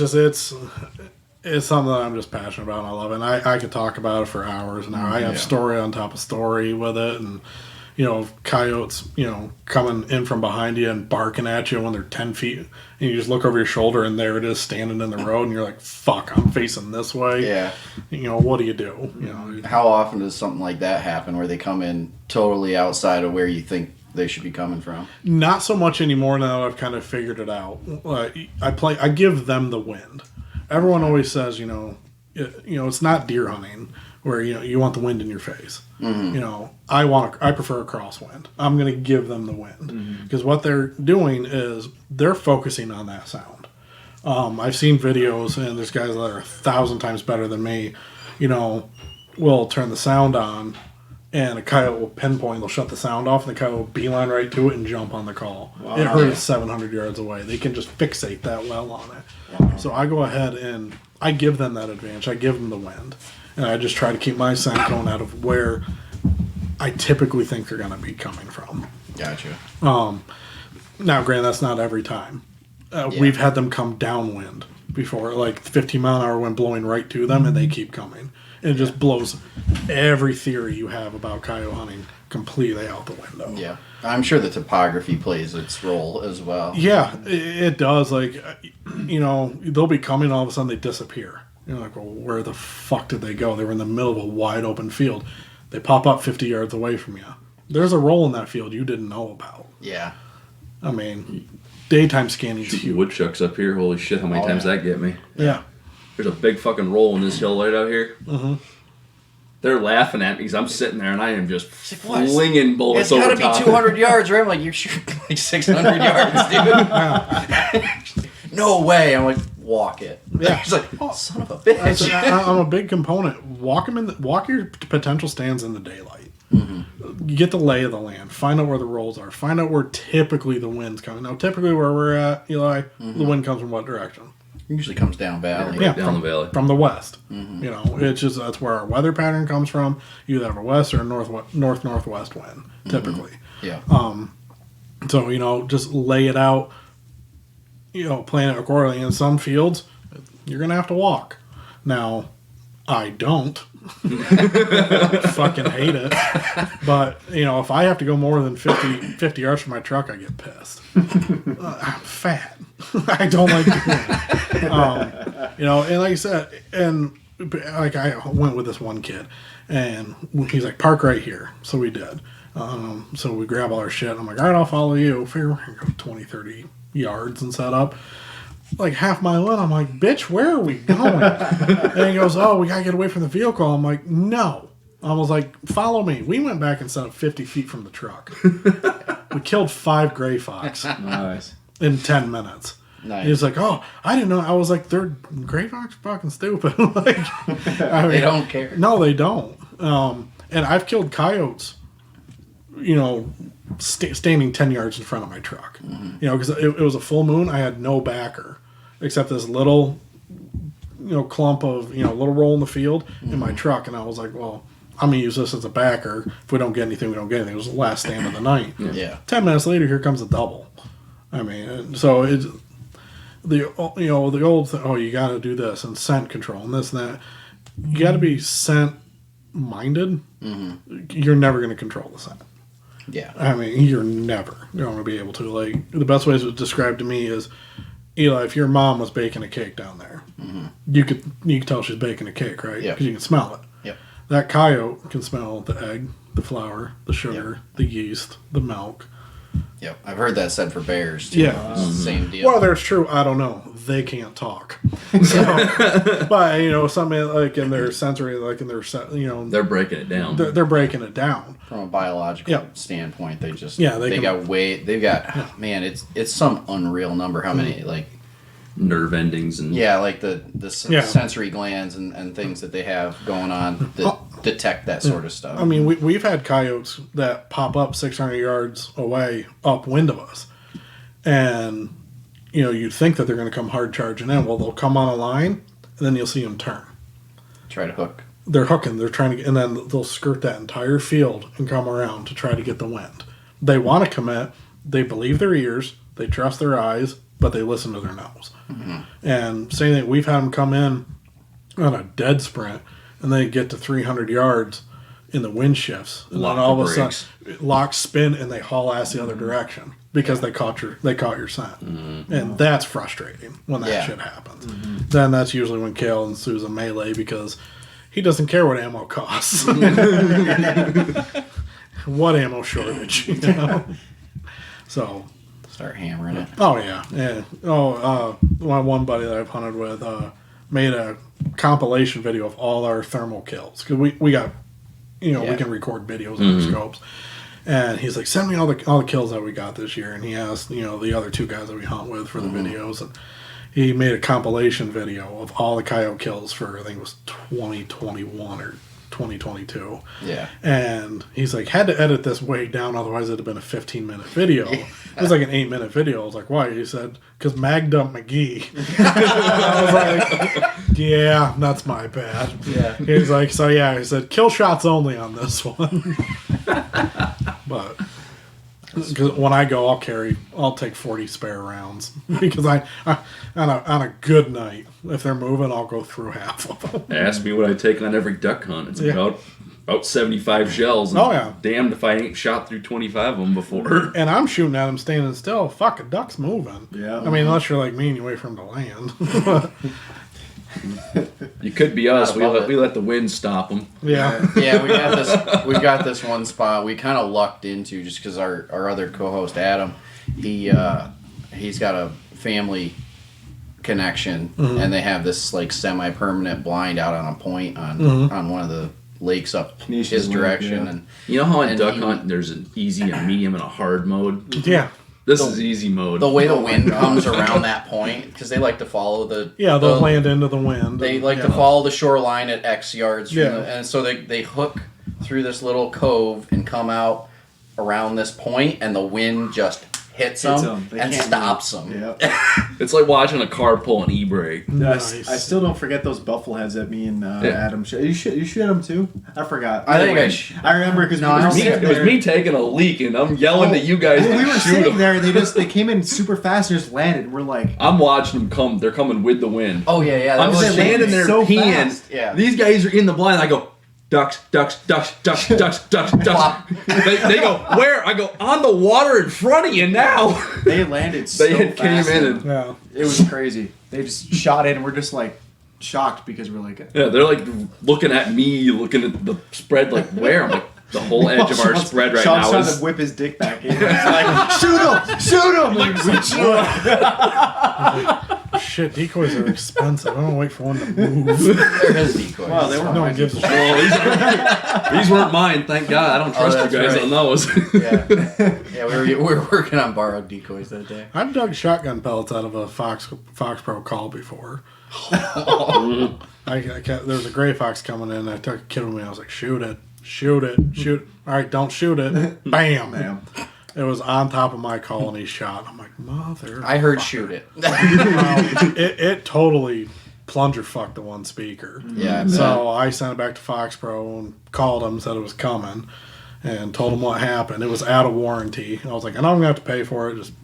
something that I'm just passionate about and I love it. And I could talk about it for hours and hours. I have story on top of story with it. And, you know, coyotes, you know, coming in from behind you and barking at you when they're 10 feet. And you just look over your shoulder and there it is standing in the road. And you're like, fuck, I'm facing this way. Yeah. You know, what do? You know, How often does something like that happen where they come in totally outside of where you think they should be coming from? not so much anymore now that I've kind of figured it out. I give them the wind. Everyone always says, you know, it's not deer hunting where, you know, you want the wind in your face. You know, I prefer a crosswind. I'm going to give them the wind because what they're doing is they're focusing on that sound. I've seen videos and there's guys that are 1,000 times better than me, you know, will turn the sound on and a coyote will pinpoint, they'll shut the sound off and the coyote will beeline right to it and jump on the call. Wow. It hurts 700 yards away. They can just fixate that well on it. Wow. So I go ahead and I give them that advantage. I give them the wind. And I just try to keep my scent cone out of where I typically think they're going to be coming from. Gotcha. Now, granted, that's not every time. We've had them come downwind before, like 15-mile-an-hour wind blowing right to them, and they keep coming. And it just blows every theory you have about coyote hunting completely out the window. Yeah. I'm sure the topography plays its role as well. Yeah, it does. Like, you know, they'll be coming, all of a sudden they disappear. You're like, well, where the fuck did they go? They were in the middle of a wide open field. They pop up 50 yards away from you. There's a role in that field you didn't know about. Yeah. I mean, daytime scanning is huge. Woodchucks up here, holy shit, how many times that get me? Yeah. There's a big fucking roll in this hill right out here. Mm-hmm. They're laughing at me because I'm sitting there and I am just flinging bullets It's got over to top. be 200 yards, right? I'm like, you're shooting like 600 yards, dude. No way. I'm like, walk it. Yeah. He's like, son of a bitch. I'm a big component. Walk your potential stands in the daylight. Mm-hmm. You get the lay of the land. Find out where the rolls are. Find out where typically the wind's coming. Now, typically where we're at, Eli, the wind comes from what direction? It usually comes down valley. Yeah, down the valley. From the west. You know, it's just that's where our weather pattern comes from. You either have a west or a north-northwest wind, typically. Yeah. So, you know, just lay it out, you know, plan it accordingly. In some fields, you're going to have to walk. Now, I don't. Fucking hate it. But, you know, if I have to go more than 50 yards from my truck, I get pissed. I'm fat. I don't like doing it. You know, and like I said, and like I went with this one kid, and he's like, park right here. So we did. So we grab all our shit. I'm like, all right, I'll follow you. Figure we're going to go 20, 30 yards and set up. Like half mile in, I'm like, bitch, where are we going? And he goes, oh, we got to get away from the vehicle. I'm like, no. I was like, follow me. We went back and set up 50 feet from the truck. We killed 5 gray fox. Nice. in 10 minutes. Nice. He's like, oh, I didn't know. I was like, they're gray fox fucking stupid. Like, I mean, They don't care. No, they don't. And I've killed coyotes, you know, standing 10 yards in front of my truck. You know, because it was a full moon. I had no backer except this little, you know, clump of, you know, little roll in the field in my truck. And I was like, well, I'm going to use this as a backer. If we don't get anything, we don't get anything. It was the last stand of the night. Yeah. 10 minutes later, here comes a double. I mean, so it's the old thing, oh, you got to do this and scent control and this and that. You got to be scent minded. You're never going to control the scent. Yeah. I mean, you're never going to be able to. Like, the best way to describe to me is, Eli, if your mom was baking a cake down there, you could tell she's baking a cake, right? Yep. Because you can smell it. Yep. That coyote can smell the egg, the flour, the sugar, the yeast, the milk. Yep. I've heard that said for bears too. Yeah. It's the same deal. Whether it's true, I don't know. They can't talk. So, but, you know, something like in their sensory, like in their, you know, They're breaking it down. they're breaking it down. From a biological Yep. standpoint, they just they've got man, it's some unreal number how many like Nerve endings and like the sensory glands and things that they have going on that detect that sort of stuff. I mean, we've had coyotes that pop up 600 yards away upwind of us. And, you know, you'd think that they're going to come hard charging in. Well, they'll come on a line, and then you'll see them turn. Try to hook. They're hooking. They're trying to get, and then they'll skirt that entire field and come around to try to get the wind. They want to commit. They believe their ears. They trust their eyes, but they listen to their nose. And same thing, we've had them come in on a dead sprint, and they get to 300 yards in the wind shifts, and Lock then all the of a sudden, brakes. lock, spin, and they haul ass the other direction because they caught your scent, and that's frustrating when that shit happens. Then that's usually when Cale ensues a melee because he doesn't care what ammo costs. What ammo shortage, you know? So. Start hammering it. Oh yeah, yeah. My one buddy that I've hunted with made a compilation video of all our thermal kills because we got, you know, we can record videos on our scopes, and he's like, send me all the kills that we got this year, and he asked, you know, the other two guys that we hunt with for the videos, and he made a compilation video of all the coyote kills for, I think it was 2021 or 2022. Yeah. And he's like, had to edit this way down, otherwise it'd have been a 15-minute video. It was like an 8-minute video. I was like, why? He said, because Mag dumped McGee. I was like, yeah, that's my bad. Yeah. He's like, so yeah, he said, kill shots only on this one. But because when I go, I'll take 40 spare rounds because I on a good night, if they're moving, I'll go through half of them. Ask me what I take on every duck hunt. It's about 75 shells. And Oh, yeah. Damned if I ain't shot through 25 of them before. And I'm shooting at them standing still. Fuck, a duck's moving. Yeah. I mean, unless you're like me and you wait for him to land. You could be us. I love We let the wind stop them. Yeah. Yeah, we got this one spot we kind of lucked into just because our other co-host Adam, he's got a family connection and they have this like semi-permanent blind out on a point on one of the lakes up Canisius his Lake, direction yeah. and You know how in And duck he- hunt there's an easy, a medium, and a hard mode? Yeah. This is easy mode. the way the wind comes around that point because they like to follow the Yeah, they'll land into the wind. They like yeah. to follow the shoreline at X yards, from Yeah. and so they hook through this little cove and come out around this point, and the wind just hits Hits them 'em. They and can't stops move. them. Yep. It's like watching a car pull an e-brake. Nice. I still don't forget those buffalo heads that me and Yeah. Adam shot. You shoot them too? I forgot. I think Anyway, I remember because No, we I were don't sitting It was there. me taking a leak, and I'm yelling at you guys Well, we to were shoot sitting them. there, and they came in super fast and just landed. And we're like, I'm watching them come. They're coming with the wind. Oh yeah, that I'm was just standing there so peeing. fast. Yeah. These guys are in the blind. I go, ducks, ducks, ducks, ducks, ducks, ducks, ducks. Plop. They go, where? I go, on the water in front of you now. they landed so They had came fast. in and Yeah. It was crazy. They just shot in, and we're just like shocked because we're like, yeah, they're like looking at me, looking at the spread, like where? I'm like, the whole edge of our spread right Sean's now trying is. to whip his dick back in. It's like, shoot him! Shoot him! Like, Shit, decoys are expensive. I'm gonna wait for one to move. There is decoys. Well, they were No one gives a shit. Well, these weren't mine, thank God. I don't trust that's you guys right. on those. Yeah, we were working on borrowed decoys that day. I've dug shotgun pellets out of a Fox Pro call before. There was a gray fox coming in. I took a kid with me. I was like, shoot it. All right, don't shoot it. Bam. Bam. It was on top of my call and he shot. I'm like, mother. I heard shoot it. It totally plunger fucked the one speaker. Yeah, I bet. So I sent it back to Fox Pro and called him, said it was coming, and told him what happened. It was out of warranty. I was like, I know I'm going to have to pay for it. Just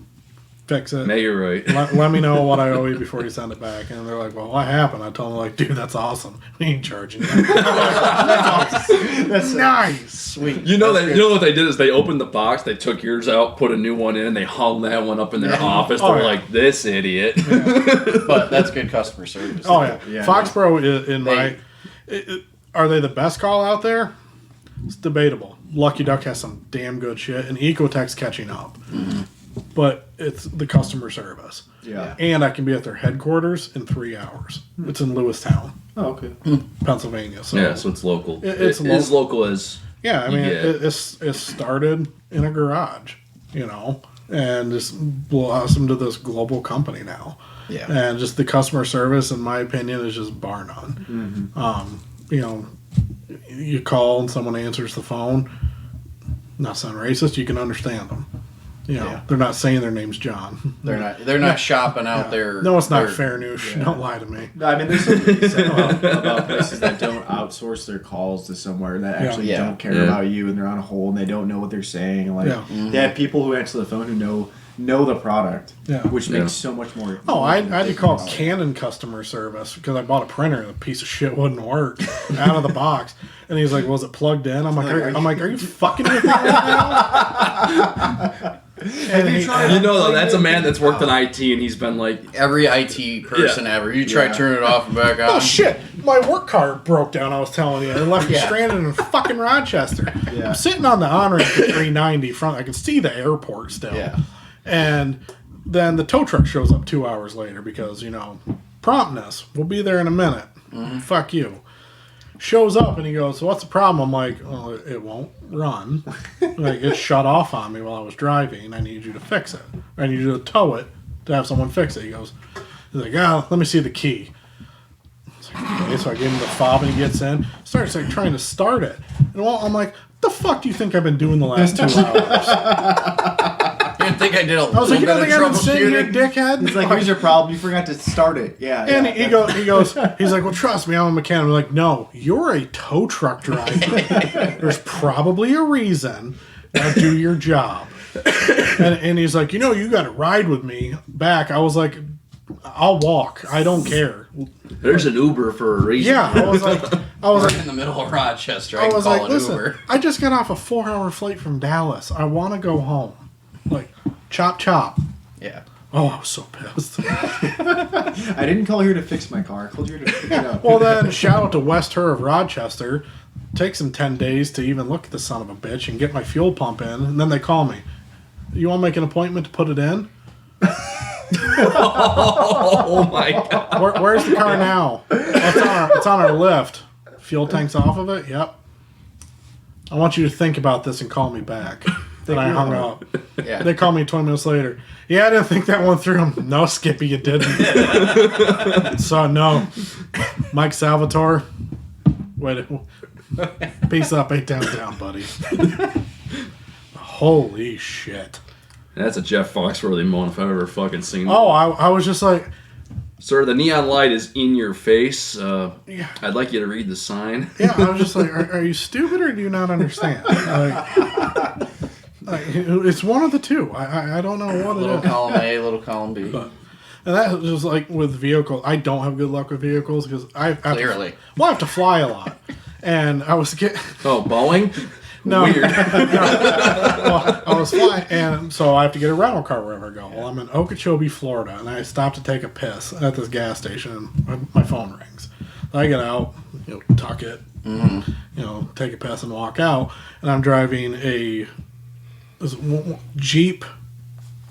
fix it. No, you're right. Let me know what I owe you before you send it back. And they're like, well, what happened? I told them, like, dude, that's awesome. We ain't charging you. That's nice. Sweet. You know what they did is they opened the box, they took yours out, put a new one in, they hung that one up in their office. Oh, They're yeah. like, this idiot. But that's good customer service. Oh, yeah. Yeah, Fox yeah. Pro, are they the best call out there? It's debatable. Lucky Duck has some damn good shit, and Ecotech's catching up. Mm-hmm. But it's the customer service. Yeah. And I can be at their headquarters in 3 hours. It's in Lewistown, Oh, okay. Pennsylvania. So Yeah, so it's local. It's It's as local as. yeah, I mean, Yeah. it started in a garage, and just blossomed to this global company now. Yeah. And just the customer service, in my opinion, is just bar none. You call and someone answers the phone. Not sound racist, you can understand them. Yeah. They're not saying their name's John. They're not shopping out there. No, it's not They're- fair news. yeah. Don't lie to me. No, I mean, there's something to be said about places that don't outsource their calls to somewhere that actually Yeah. don't care Yeah. about you, and they're on hold and they don't know what they're saying. Like Yeah. they have people who answer the phone who know the product, Yeah. which Yeah. makes so much more. Oh, I had to call difference. Canon customer service because I bought a printer and the piece of shit wouldn't work out of the box. And he's like, "Was it plugged in?" I'm like, "Are you fucking with me right now?" And he, You know, though, that's a man that's worked in IT and he's been like, Every IT person ever. You try to turn it off and back on. oh shit, my work car broke down. I was telling you, I left me Yeah. stranded in fucking Rochester. Yeah. I'm sitting on the on-ramp to 390 front. I can see the airport still. Yeah. And then the tow truck shows up 2 hours later because, promptness. We'll be there in a minute. Fuck you. Shows up and he goes, "What's the problem?" I'm like, "Well, it won't run. Like, it shut off on me while I was driving. I need you to fix it. I need you to tow it to have someone fix it." He's like, let me see the key. I was like, okay. So I gave him the fob and he gets in. Starts like trying to start it. And I'm like, "The fuck do you think I've been doing the last 2 hours?" You didn't think I did a I was like, "You don't think I've been sitting here, dickhead?" It's like, here's your problem. You forgot to start it. Yeah. And yeah. he goes, he's like, "Well, trust me, I'm a mechanic." I'm like, "No, you're a tow truck driver. There's probably a reason. Now do your job." And he's like, "You got to ride with me back." I was like, "I'll walk. I don't care." there's an Uber for a reason. Yeah, I was like, We're in the middle of Rochester. I I can was call like, an "Listen, Uber. I just got off a 4-hour flight from Dallas. I want to go home. Like, chop chop." Yeah. Oh, I was so pissed. I didn't call here to fix my car. I called here to pick it up. Well, then, shout out to West Her of Rochester. Takes them 10 days to even look at the son of a bitch and get my fuel pump in. And then they call me. "You want to make an appointment to put it in?" Oh my God. Where's the car now? Oh, it's on our lift. Fuel tank's off of it? Yep. "I want you to think about this and call me back." Then I hung up. Yeah. They called me 20 minutes later. "Yeah, I didn't think that one through." "No, Skippy, you didn't." So, no. Mike Salvatore. Wait. Peace up, 8 down, buddy. Holy shit. That's a Jeff Foxworthy moment if I've ever fucking seen Oh, one. I was just like, Sir, the neon light is in your face. yeah. I'd like you to read the sign. Yeah, I was just like, are you stupid or do you not understand? Like, it's one of the two. I don't know what it Little is. column A, little column B. But, and that was like with vehicles. I don't have good luck with vehicles because I have Clearly. I have to fly a lot. And I was getting... Oh, Boeing? No. Weird. Well, I was flying, and so I have to get a rental car wherever I go. Well, I'm in Okeechobee, Florida, and I stopped to take a piss at this gas station, and my phone rings. I get out, tuck it, take a piss and walk out, and I'm driving a Jeep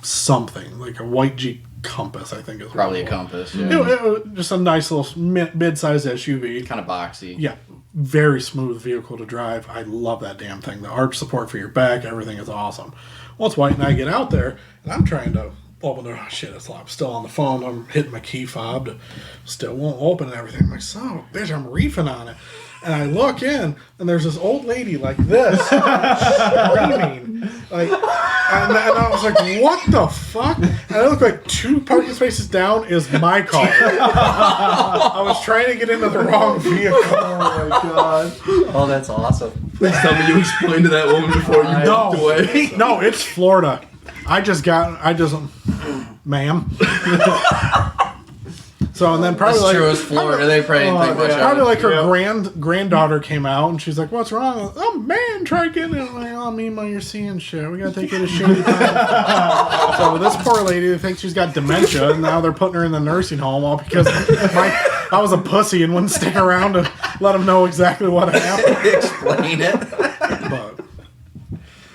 something, like a white Jeep Compass, I think is Probably a what it was. Compass. It Yeah. was just a nice little mid-sized SUV. Kind of boxy. Yeah, very smooth vehicle to drive. I love that damn thing. The arch support for your back, everything is awesome. Once White and I get out there, and I'm trying to open the shit. It's locked. I'm still on the phone. I'm hitting my key fob. Still won't open and everything. I'm like, son of a bitch, I'm reefing on it. And I look in, and there's this old lady like this, screaming. Like, and I was like, what the fuck? And I look like 2 parking spaces down is my car. I was trying to get into the wrong vehicle. Oh my god. Oh, that's awesome. Please tell me you explained to that woman before you No. walked away. No, it's Florida. Ma'am. So, and then probably That's like, true as Florida. They probably didn't think much of probably it. like her granddaughter came out and she's like, "What's wrong?" "Oh man, try getting it." I'm like, "Oh, meanwhile you're seeing shit. We gotta take it a shitty time." So this poor lady thinks she's got dementia, and now they're putting her in the nursing home all because I was a pussy and wouldn't stick around to let them know exactly what happened. Explain it.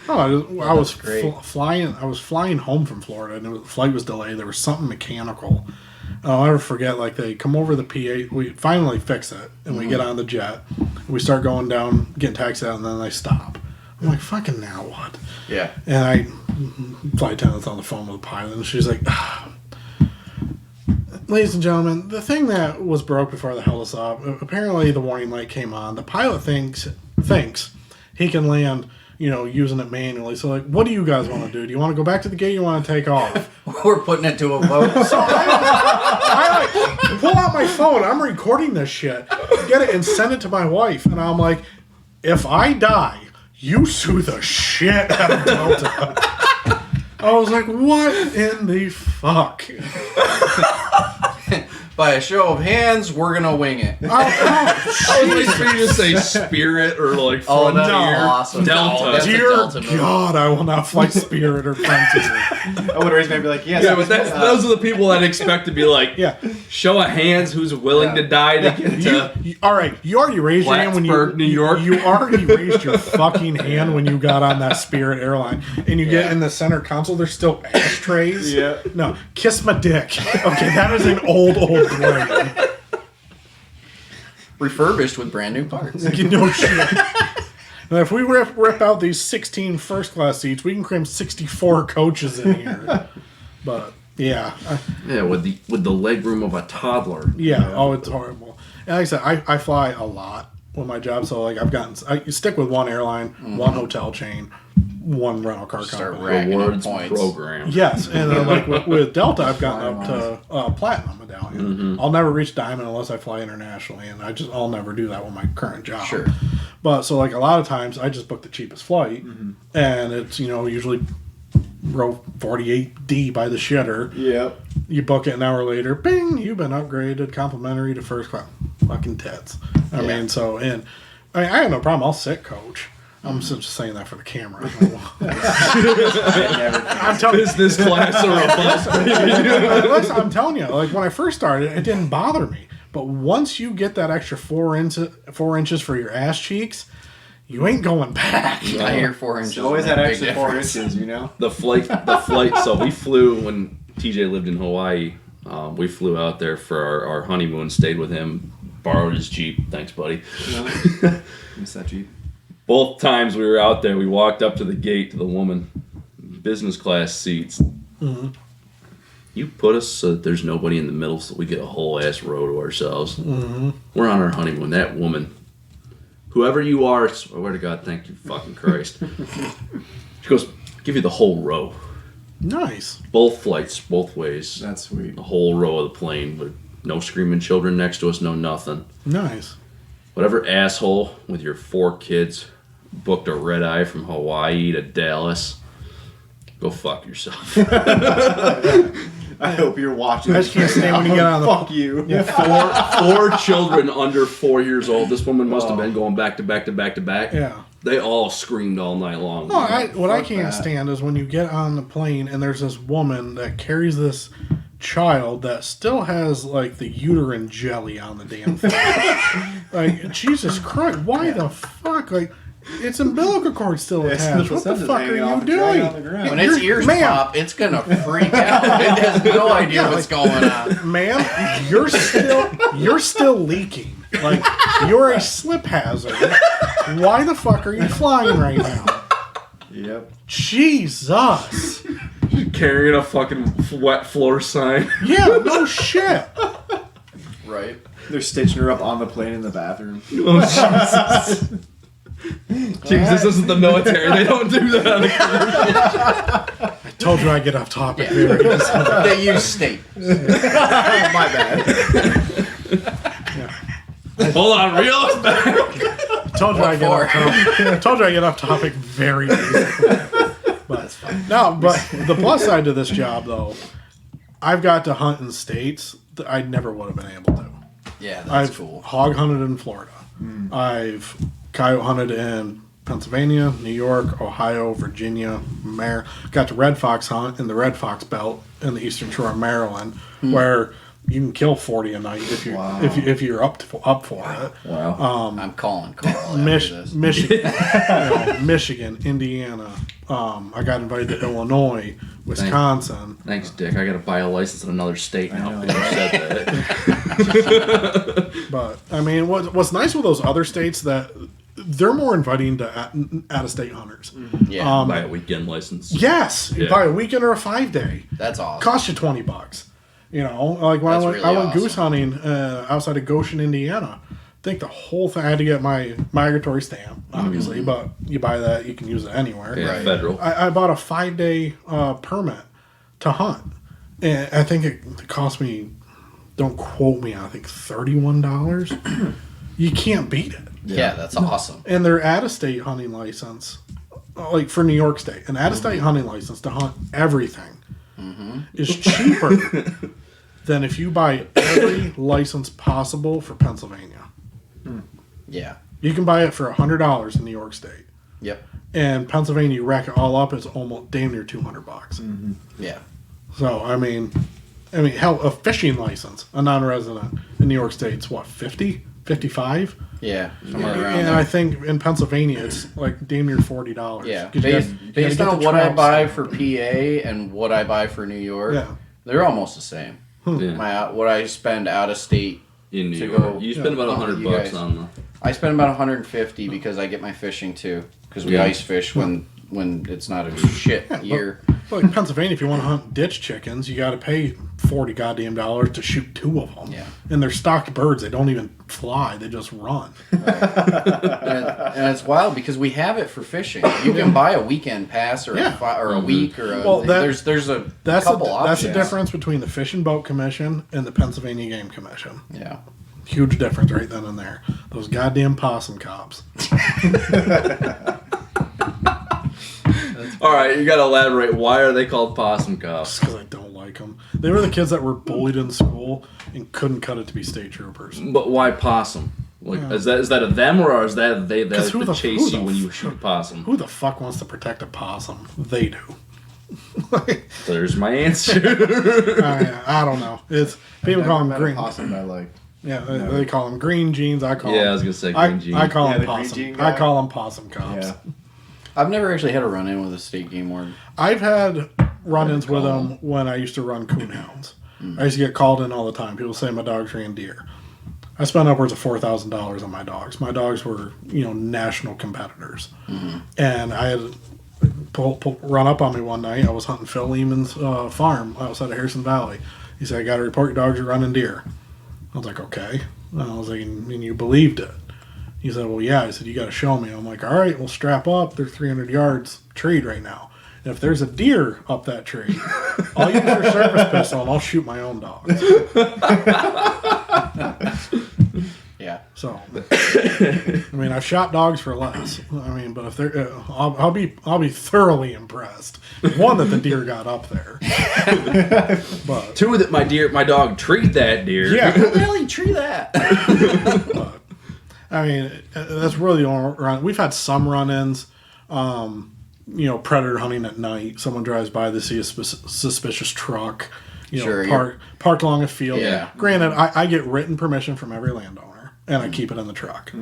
But I was great. flying. I was flying home from Florida, and the flight was delayed. There was something mechanical. I'll never forget. Like they come over the PA. We finally fix it, and we get on the jet. We start going down, getting taxied out, and then they stop. I'm like, "Fucking now what?" Yeah. And flight attendant's on the phone with the pilot, and she's like, "Ladies and gentlemen, the thing that was broke before they held us up. Apparently, the warning light came on. The pilot thinks he can land." Using it manually. So, like, what do you guys want to do? Do you want to go back to the gate or you want to take off? We're putting it to a vote. So I pull out my phone. I'm recording this shit. Get it and send it to my wife. And I'm like, if I die, you sue the shit out of Delta. I was like, what in the fuck? By a show of hands, we're gonna wing it. I was waiting for you to say Spirit or like Oh, Frontier. no. Awesome. Delta. No, that's a Dear Delta move. God, I will not fly Spirit or Frontier. I would raise maybe like, yes. Yeah, but those are the people that expect to be like, Yeah. show of hands who's willing to die to get to. All right, you already raised your hand when Plattsburgh, New York. You already raised your fucking hand when you got on that Spirit airline, and you get in the center console. There's still ashtrays. Yeah. No, kiss my dick. Okay, that is an old brain. Refurbished with brand new parts. You know shit. And if we rip out these 16 first class seats, we can cram 64 coaches in here. But yeah, Yeah, with the leg room of a toddler. yeah. Oh, it's horrible. And like I said, I fly a lot with my job, so like I stick with one airline, one hotel chain, one rental car Start company. racking up Rewards points. program. Yes, and like with Delta, I've gotten up to platinum medallion. I'll never reach diamond unless I fly internationally, and I'll never do that with my current job. Sure. But so like a lot of times, I just book the cheapest flight, and it's usually row 48D by the shitter. Yep. You book it an hour later, bing, you've been upgraded, complimentary to first class. Fucking tits. I mean, I have no problem. I'll sit coach. I'm just saying that for the camera. I'm telling you. Business class or a bus. Listen, I'm telling you, like when I first started, it didn't bother me. But once you get that extra 4 inches for your ass cheeks, you ain't going back. I hear 4 inches. You always make had a big extra 4 difference. inches, you know? The flight. So we flew when TJ lived in Hawaii. We flew out there for our honeymoon. Stayed with him. Borrowed his Jeep. Thanks, buddy. Miss that Jeep. Both times we were out there, we walked up to the gate to the woman, business class seats. Mm-hmm. You put us so that there's nobody in the middle, so we get a whole ass row to ourselves. Mm-hmm. We're on our honeymoon. That woman, whoever you are, I swear to God, thank you, fucking Christ. She goes, give you the whole row. Nice. Both flights, both ways. That's sweet. The whole row of the plane with no screaming children next to us, no nothing. Nice. Whatever asshole with your 4 kids booked a red eye from Hawaii to Dallas, go fuck yourself. I hope you're watching. I just can't stand when you get on the Fuck you. Four children under 4 years old. This woman must have been going back to back to back to back. Yeah. They all screamed all night long. No, what I Fuck can't that. stand is when you get on the plane and there's this woman that carries this child that still has like the uterine jelly on the damn thing. Like, Jesus Christ, why the fuck? Like, Its umbilical cord's still Yes, attached. What the placenda's fuck are hanging you off and drying on the doing? ground. When its ears Ma'am. pop, it's gonna freak out. It has no idea what's going on. Ma'am, you're still leaking. Like, you're a slip hazard. Why the fuck are you flying right now? Yep. Jesus. Carrying a fucking wet floor sign. Yeah, no shit. Right. They're stitching her up on the plane in the bathroom. Oh, Jesus. Jesus, this isn't the military. They don't do that on the I told you I'd get off topic. Yeah. Very easily. They use staples. My bad. Hold on, reel us back. I told you I'd get off topic. I told you I'd get off topic very easily. But no, but the plus side to this job though, I've got to hunt in states that I never would have been able to. Yeah, that's I've cool. hog hunted in Florida. I've coyote hunted in Pennsylvania, New York, Ohio, Virginia, got to red fox hunt in the red fox belt in the eastern shore of Maryland, where you can kill 40 a night if you Wow. if you're up for it. Wow. I'm calling Carl after this. Michigan, Michigan, Indiana. I got invited to Illinois, Wisconsin. Thanks, Dick. I gotta buy a license in another state now. know, You said that. But I mean, what's nice with those other states that they're more inviting to out-of-state hunters. Yeah, Buy a weekend license. Yes, you Yeah. buy a weekend or a 5-day. that's awesome. Cost you $20. You know, like when That's I went, really I went awesome. goose hunting outside of Goshen, Indiana. I think the whole thing, I had to get my migratory stamp, obviously, but you buy that, you can use it anywhere. Yeah, Right. federal. I bought a 5-day permit to hunt. And I think it cost me, don't quote me, I think $31. You can't beat it. Yeah, that's awesome. And their out-of-state hunting license, like for New York State, an out-of-state hunting license to hunt everything is cheaper than if you buy every license possible for Pennsylvania. Yeah. You can buy it for $100 in New York State. Yep. And Pennsylvania, you rack it all up, it's almost damn near $200. Yeah. So, I mean, hell, a fishing license, a non-resident in New York State's what, 50? 55? Yeah. Somewhere around And there. I think in Pennsylvania it's like damn near $40. Yeah, 'Cause you based, gotta- you based gotta get on the what I travel buy stamp. for PA and what I buy for New York, Yeah. they're almost the same. Yeah. What I spend out of state, In New to York. go- You spend about Yeah. $100 You bucks guys. on the. I spend about 150 because I get my fishing too. Because we Yeah. ice fish when it's not a shit year. Like Pennsylvania, if you want to hunt ditch chickens, you got to pay $40 goddamn dollars to shoot 2 of them. Yeah. And they're stocked birds; they don't even fly; they just run. And it's wild because we have it for fishing. You can buy a weekend pass or Yeah. or a week or a, Well, there's a That's couple the options. difference between the Fish and Boat Commission and the Pennsylvania Game Commission. Yeah. Huge difference right then and there. Those goddamn possum cops. All right, you gotta elaborate. Why are they called possum cops? Just because I don't like them. They were the kids that were bullied in school and couldn't cut it to be state troopers. But why possum? Like, is that a them or is that they 'Cause who that the- chase who you the when you f- shoot a possum? Who the fuck wants to protect a possum? They do. There's my answer. I don't know. It's people call them Never met a green. possum I like. Yeah, they call them green jeans. I call Yeah, them, I was gonna say green jeans. I call Yeah, them the green possum. jean I guy. call them possum cops. Yeah. I've never actually had a run in with a state game warden. I've had run-ins with call them when I used to run coonhounds. I used to get called in all the time. People say my dogs ran deer. I spent upwards of $4,000 on my dogs. My dogs were, national competitors. And I had run up on me one night. I was hunting Phil Lehman's farm outside of Harrison Valley. He said, "I got to report your dogs are running deer." I was like, "Okay." And I was like, "And you believed it?" He said, "Well, yeah." He said, "You got to show me." I'm like, "All right, well, strap up. They're 300 yards treed right now. And if there's a deer up that tree, I'll use your service pistol and I'll shoot my own dogs." Yeah. So, I've shot dogs for less. But if they're, I'll be thoroughly impressed. One, that the deer got up there, but 2, that my dog treed that deer. yeah, Really tree that. but, that's really the only run. We've had some run-ins. Predator hunting at night. Someone drives by, they see a suspicious truck. Sure, Parked along a field. Yeah. Granted, I get written permission from every landowner. and I keep it in the truck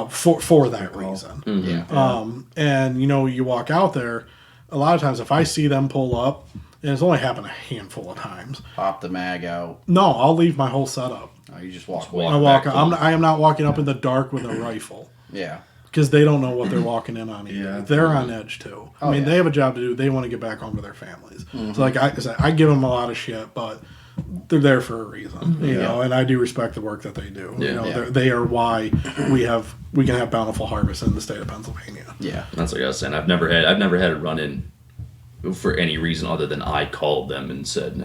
for that reason. Yeah. And you walk out there. A lot of times, if I see them pull up, and it's only happened a handful of times. Pop the mag out. No, I'll leave my whole setup. Oh, you just walk Just away. walk. I walk. back home. I am not walking up in the dark with a rifle Yeah. because they don't know what they're walking in on. Either. Yeah. They're on edge too. I mean, yeah. they have a job to do. They want to get back home to their families. So, like I said, I give them a lot of shit, but they're there for a reason, you know. And I do respect the work that they do. Yeah. You know, Yeah. they are why we can have bountiful harvests in the state of Pennsylvania. Yeah. That's what I was saying. I've never had a run in for any reason other than I called them and said,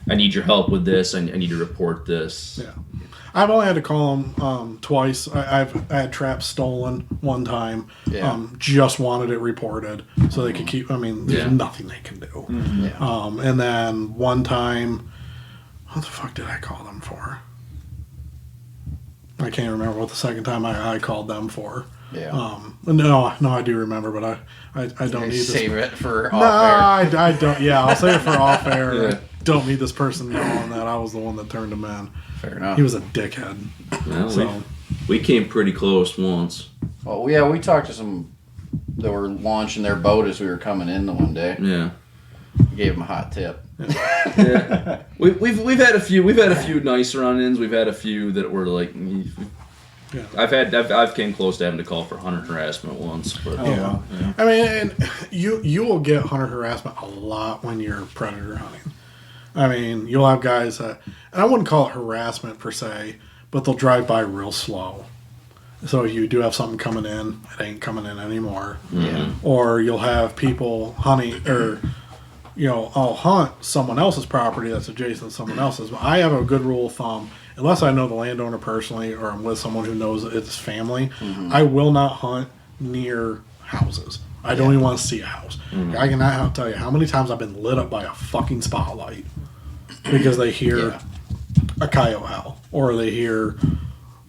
I need your help with this. I need to report this. Yeah. I've only had to call them twice. I had traps stolen one time. Yeah. Just wanted it reported so they could keep. I mean, there's Yeah. nothing they can do. Yeah. And then one time, what the fuck did I call them for? I can't remember what the second time I called them for. Yeah. No, I do remember, but I don't need this. Save it for No, off air. I don't. Yeah, I'll say it for off air. Yeah. I don't need this person knowing that I was the one that turned him in. Fair enough. He was a dickhead. Well, So we came pretty close once. Well, yeah, we talked to some that were launching their boat as we were coming in the one day. Yeah. We gave them a hot tip. Yeah. We've had a few nice run-ins. We've had a few that were like. Yeah. I've came close to having to call for hunter harassment once, but yeah. I mean, and you will get hunter harassment a lot when you're predator hunting. I mean, you'll have guys that, and I wouldn't call it harassment per se, but they'll drive by real slow. So if you do have something coming in, it ain't coming in anymore. Yeah. Or you'll have people hunting, or I'll hunt someone else's property that's adjacent to someone else's. But I have a good rule of thumb. Unless I know the landowner personally or I'm with someone who knows it's family, I will not hunt near houses. I don't even want to see a house. I cannot tell you how many times I've been lit up by a fucking spotlight because they hear a coyote howl or they hear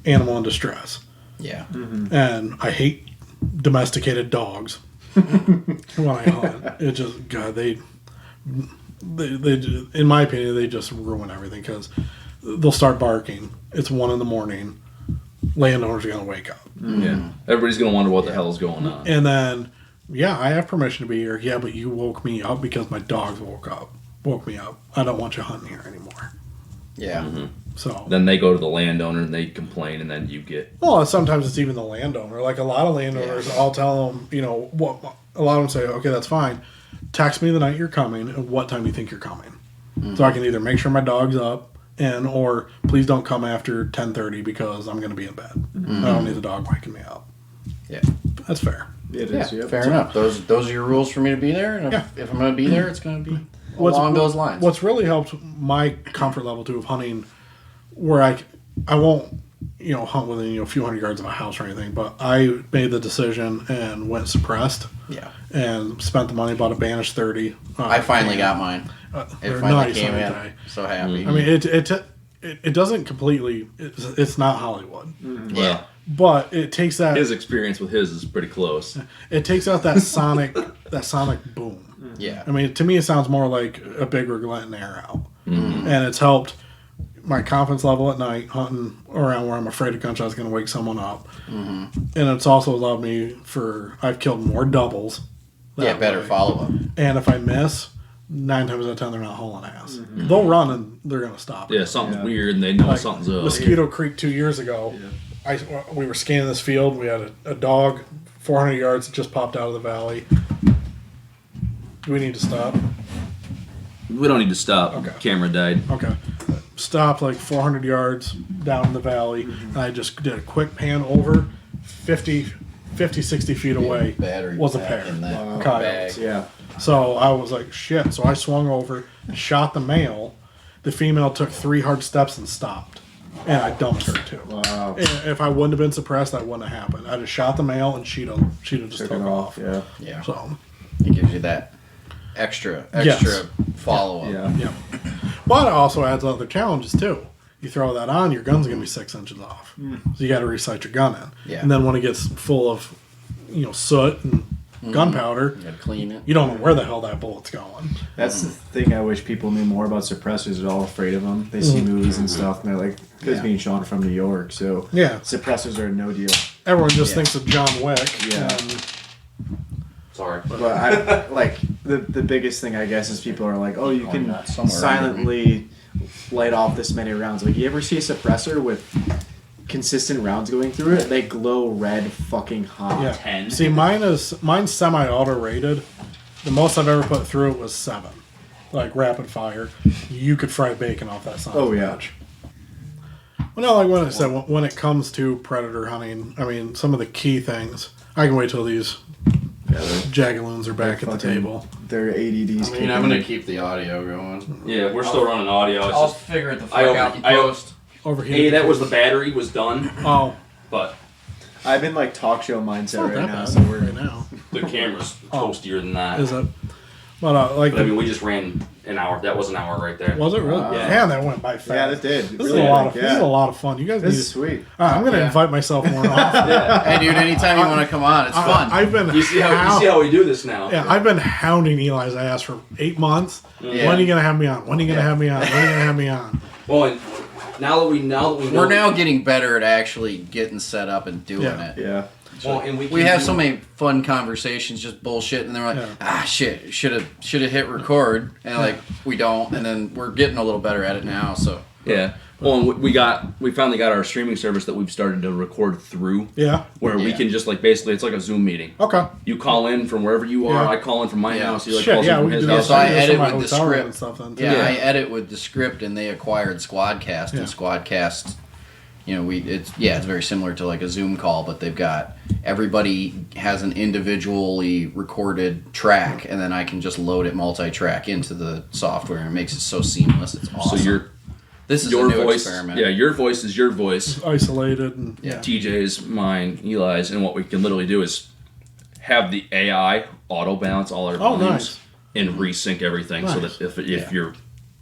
animal in distress. Yeah. And I hate domesticated dogs when I hunt. It just, God, they in my opinion, they just ruin everything because they'll start barking. It's 1 a.m. Landowners are going to wake up. yeah, everybody's gonna wonder what the hell is going on. And then, I have permission to be here. Yeah, but you woke me up because my dogs woke me up. I don't want you hunting here anymore. Yeah. So Then they go to the landowner and they complain, and then you get well, sometimes it's even the landowner. Like a lot of landowners, I'll tell them, what. A lot of them say, okay, that's fine. Text me the night you're coming and what time you think you're coming, so I can either make sure my dog's up or please don't come after 10:30 because I'm going to be in bed. I don't need the dog waking me up. Yeah. That's fair. It Yeah. is. Yep. Fair enough. Those are your rules for me to be there, and if I'm going to be there, it's going to be along those lines. What's really helped my comfort level too of hunting, where I won't hunt within a few hundred yards of a house or anything, but I made the decision and went suppressed. Yeah. And spent the money, bought a Banish 30. I finally got mine. It They're finally nice, came aren't in. they? So happy. I mean, it doesn't completely. It's not Hollywood, Yeah. but it takes that. his experience with his is pretty close. It takes out that sonic boom. Yeah. I mean, to me, it sounds more like a big Glenn arrow, and it's helped my confidence level at night hunting around where I'm afraid a gunshot's going to wake someone up, and it's also allowed me I've killed more doubles. that Better way. follow up. And if I miss, 9 times out of 10 they're not hauling ass. They'll run and they're going to stop. Yeah, something's weird, and they know Like something's up. Mosquito Creek 2 years ago, we were scanning this field. We had a dog 400 yards that just popped out of the valley. Do we need to stop? We don't need to stop. Okay. Camera died. Okay. Stopped like 400 yards down in the valley, and I just did a quick pan over 50, 60 feet away. Battery was a pack pair. in that Coyotes. bag. Yeah. So I was like, shit. So I swung over, shot the male. The female took 3 hard steps and stopped. And I dumped her too. Wow. And if I wouldn't have been suppressed, that wouldn't have happened. I just shot the male and she'd have just took Took it off. Yeah. Yeah. So, It gives you that extra Yes. follow up. Yeah. yeah. But it also adds other challenges too. You throw that on, your gun's going to be 6 inches off. So you got to recite your gun in. Yeah. And then when it gets full of, soot and gunpowder. You gotta clean it. You don't know where the hell that bullet's going. That's the thing I wish people knew more about suppressors. They're all afraid of them. They see movies and stuff, and they're like, because being Sean from New York, so Yeah. suppressors are no deal. Everyone just thinks of John Wick. Yeah. Sorry. But I like the biggest thing I guess is people are like, oh, you Oh, can not somewhere silently light off this many rounds. Like, you ever see a suppressor with consistent rounds going through it? They glow red fucking hot. Yeah. 10. See, mine's semi-auto rated. The most I've ever put through it was 7. Like rapid fire. You could fry bacon off that son of Oh, a yeah. bitch. Well, no, like when I said, when it comes to predator hunting, I mean, some of the key things. I can wait till these jagaloons are back at the table. Their ADDs. I mean, I'm gonna keep the audio going. Yeah, we're still running audio. It's I'll just, figure it the fuck I out in over- I over- post. Overheated. that was the battery was done, Oh, but I'm in like talk show mindset not right that now. bad So we're right now. the camera's Oh. toastier than that. Is it? But like, But I mean, we just ran an hour. That was an hour right there. was it really? Yeah. Man, that went by fast. yeah, that did. This is a lot of this is a lot of fun. You guys This need. is sweet. I'm gonna Yeah. invite myself more often. Yeah. Hey, dude, anytime you want to come on, it's fun. I've been You see how we do this now? Yeah, I've been hounding Eli's ass for 8 months. Yeah. When are you gonna have me on? When are you gonna have me on? When are you gonna have me on? Well, and now that we know, We're now getting better at actually getting set up and doing Yeah. it. Yeah. Well, and We have so many fun conversations, just bullshit, and then we're like, shit, should have hit record, and like we don't, and then we're getting a little better at it now. So Yeah. Well, and we finally got our streaming service that we've started to record through, Yeah. where we Yeah. can just like basically it's like a Zoom meeting. Okay. You call in from wherever you are. Yeah. I call in from my Yeah. house. He like Shit. calls Yeah, in we from his can do house. So I this edit from my with the hotel room script. and stuff then, too. yeah, Yeah. I edit with the script, and they acquired Squadcast, Yeah. and Squadcast, it's very similar to like a Zoom call, but they've got everybody has an individually recorded track, and then I can just load it multi-track into the software, and it makes it so seamless. It's awesome. So this is your a new voice, experiment. yeah, your voice is your voice. Isolated and Yeah. TJ's, mine, Eli's, and what we can literally do is have the AI auto balance all our volumes nice. and resync everything so Nice. that if your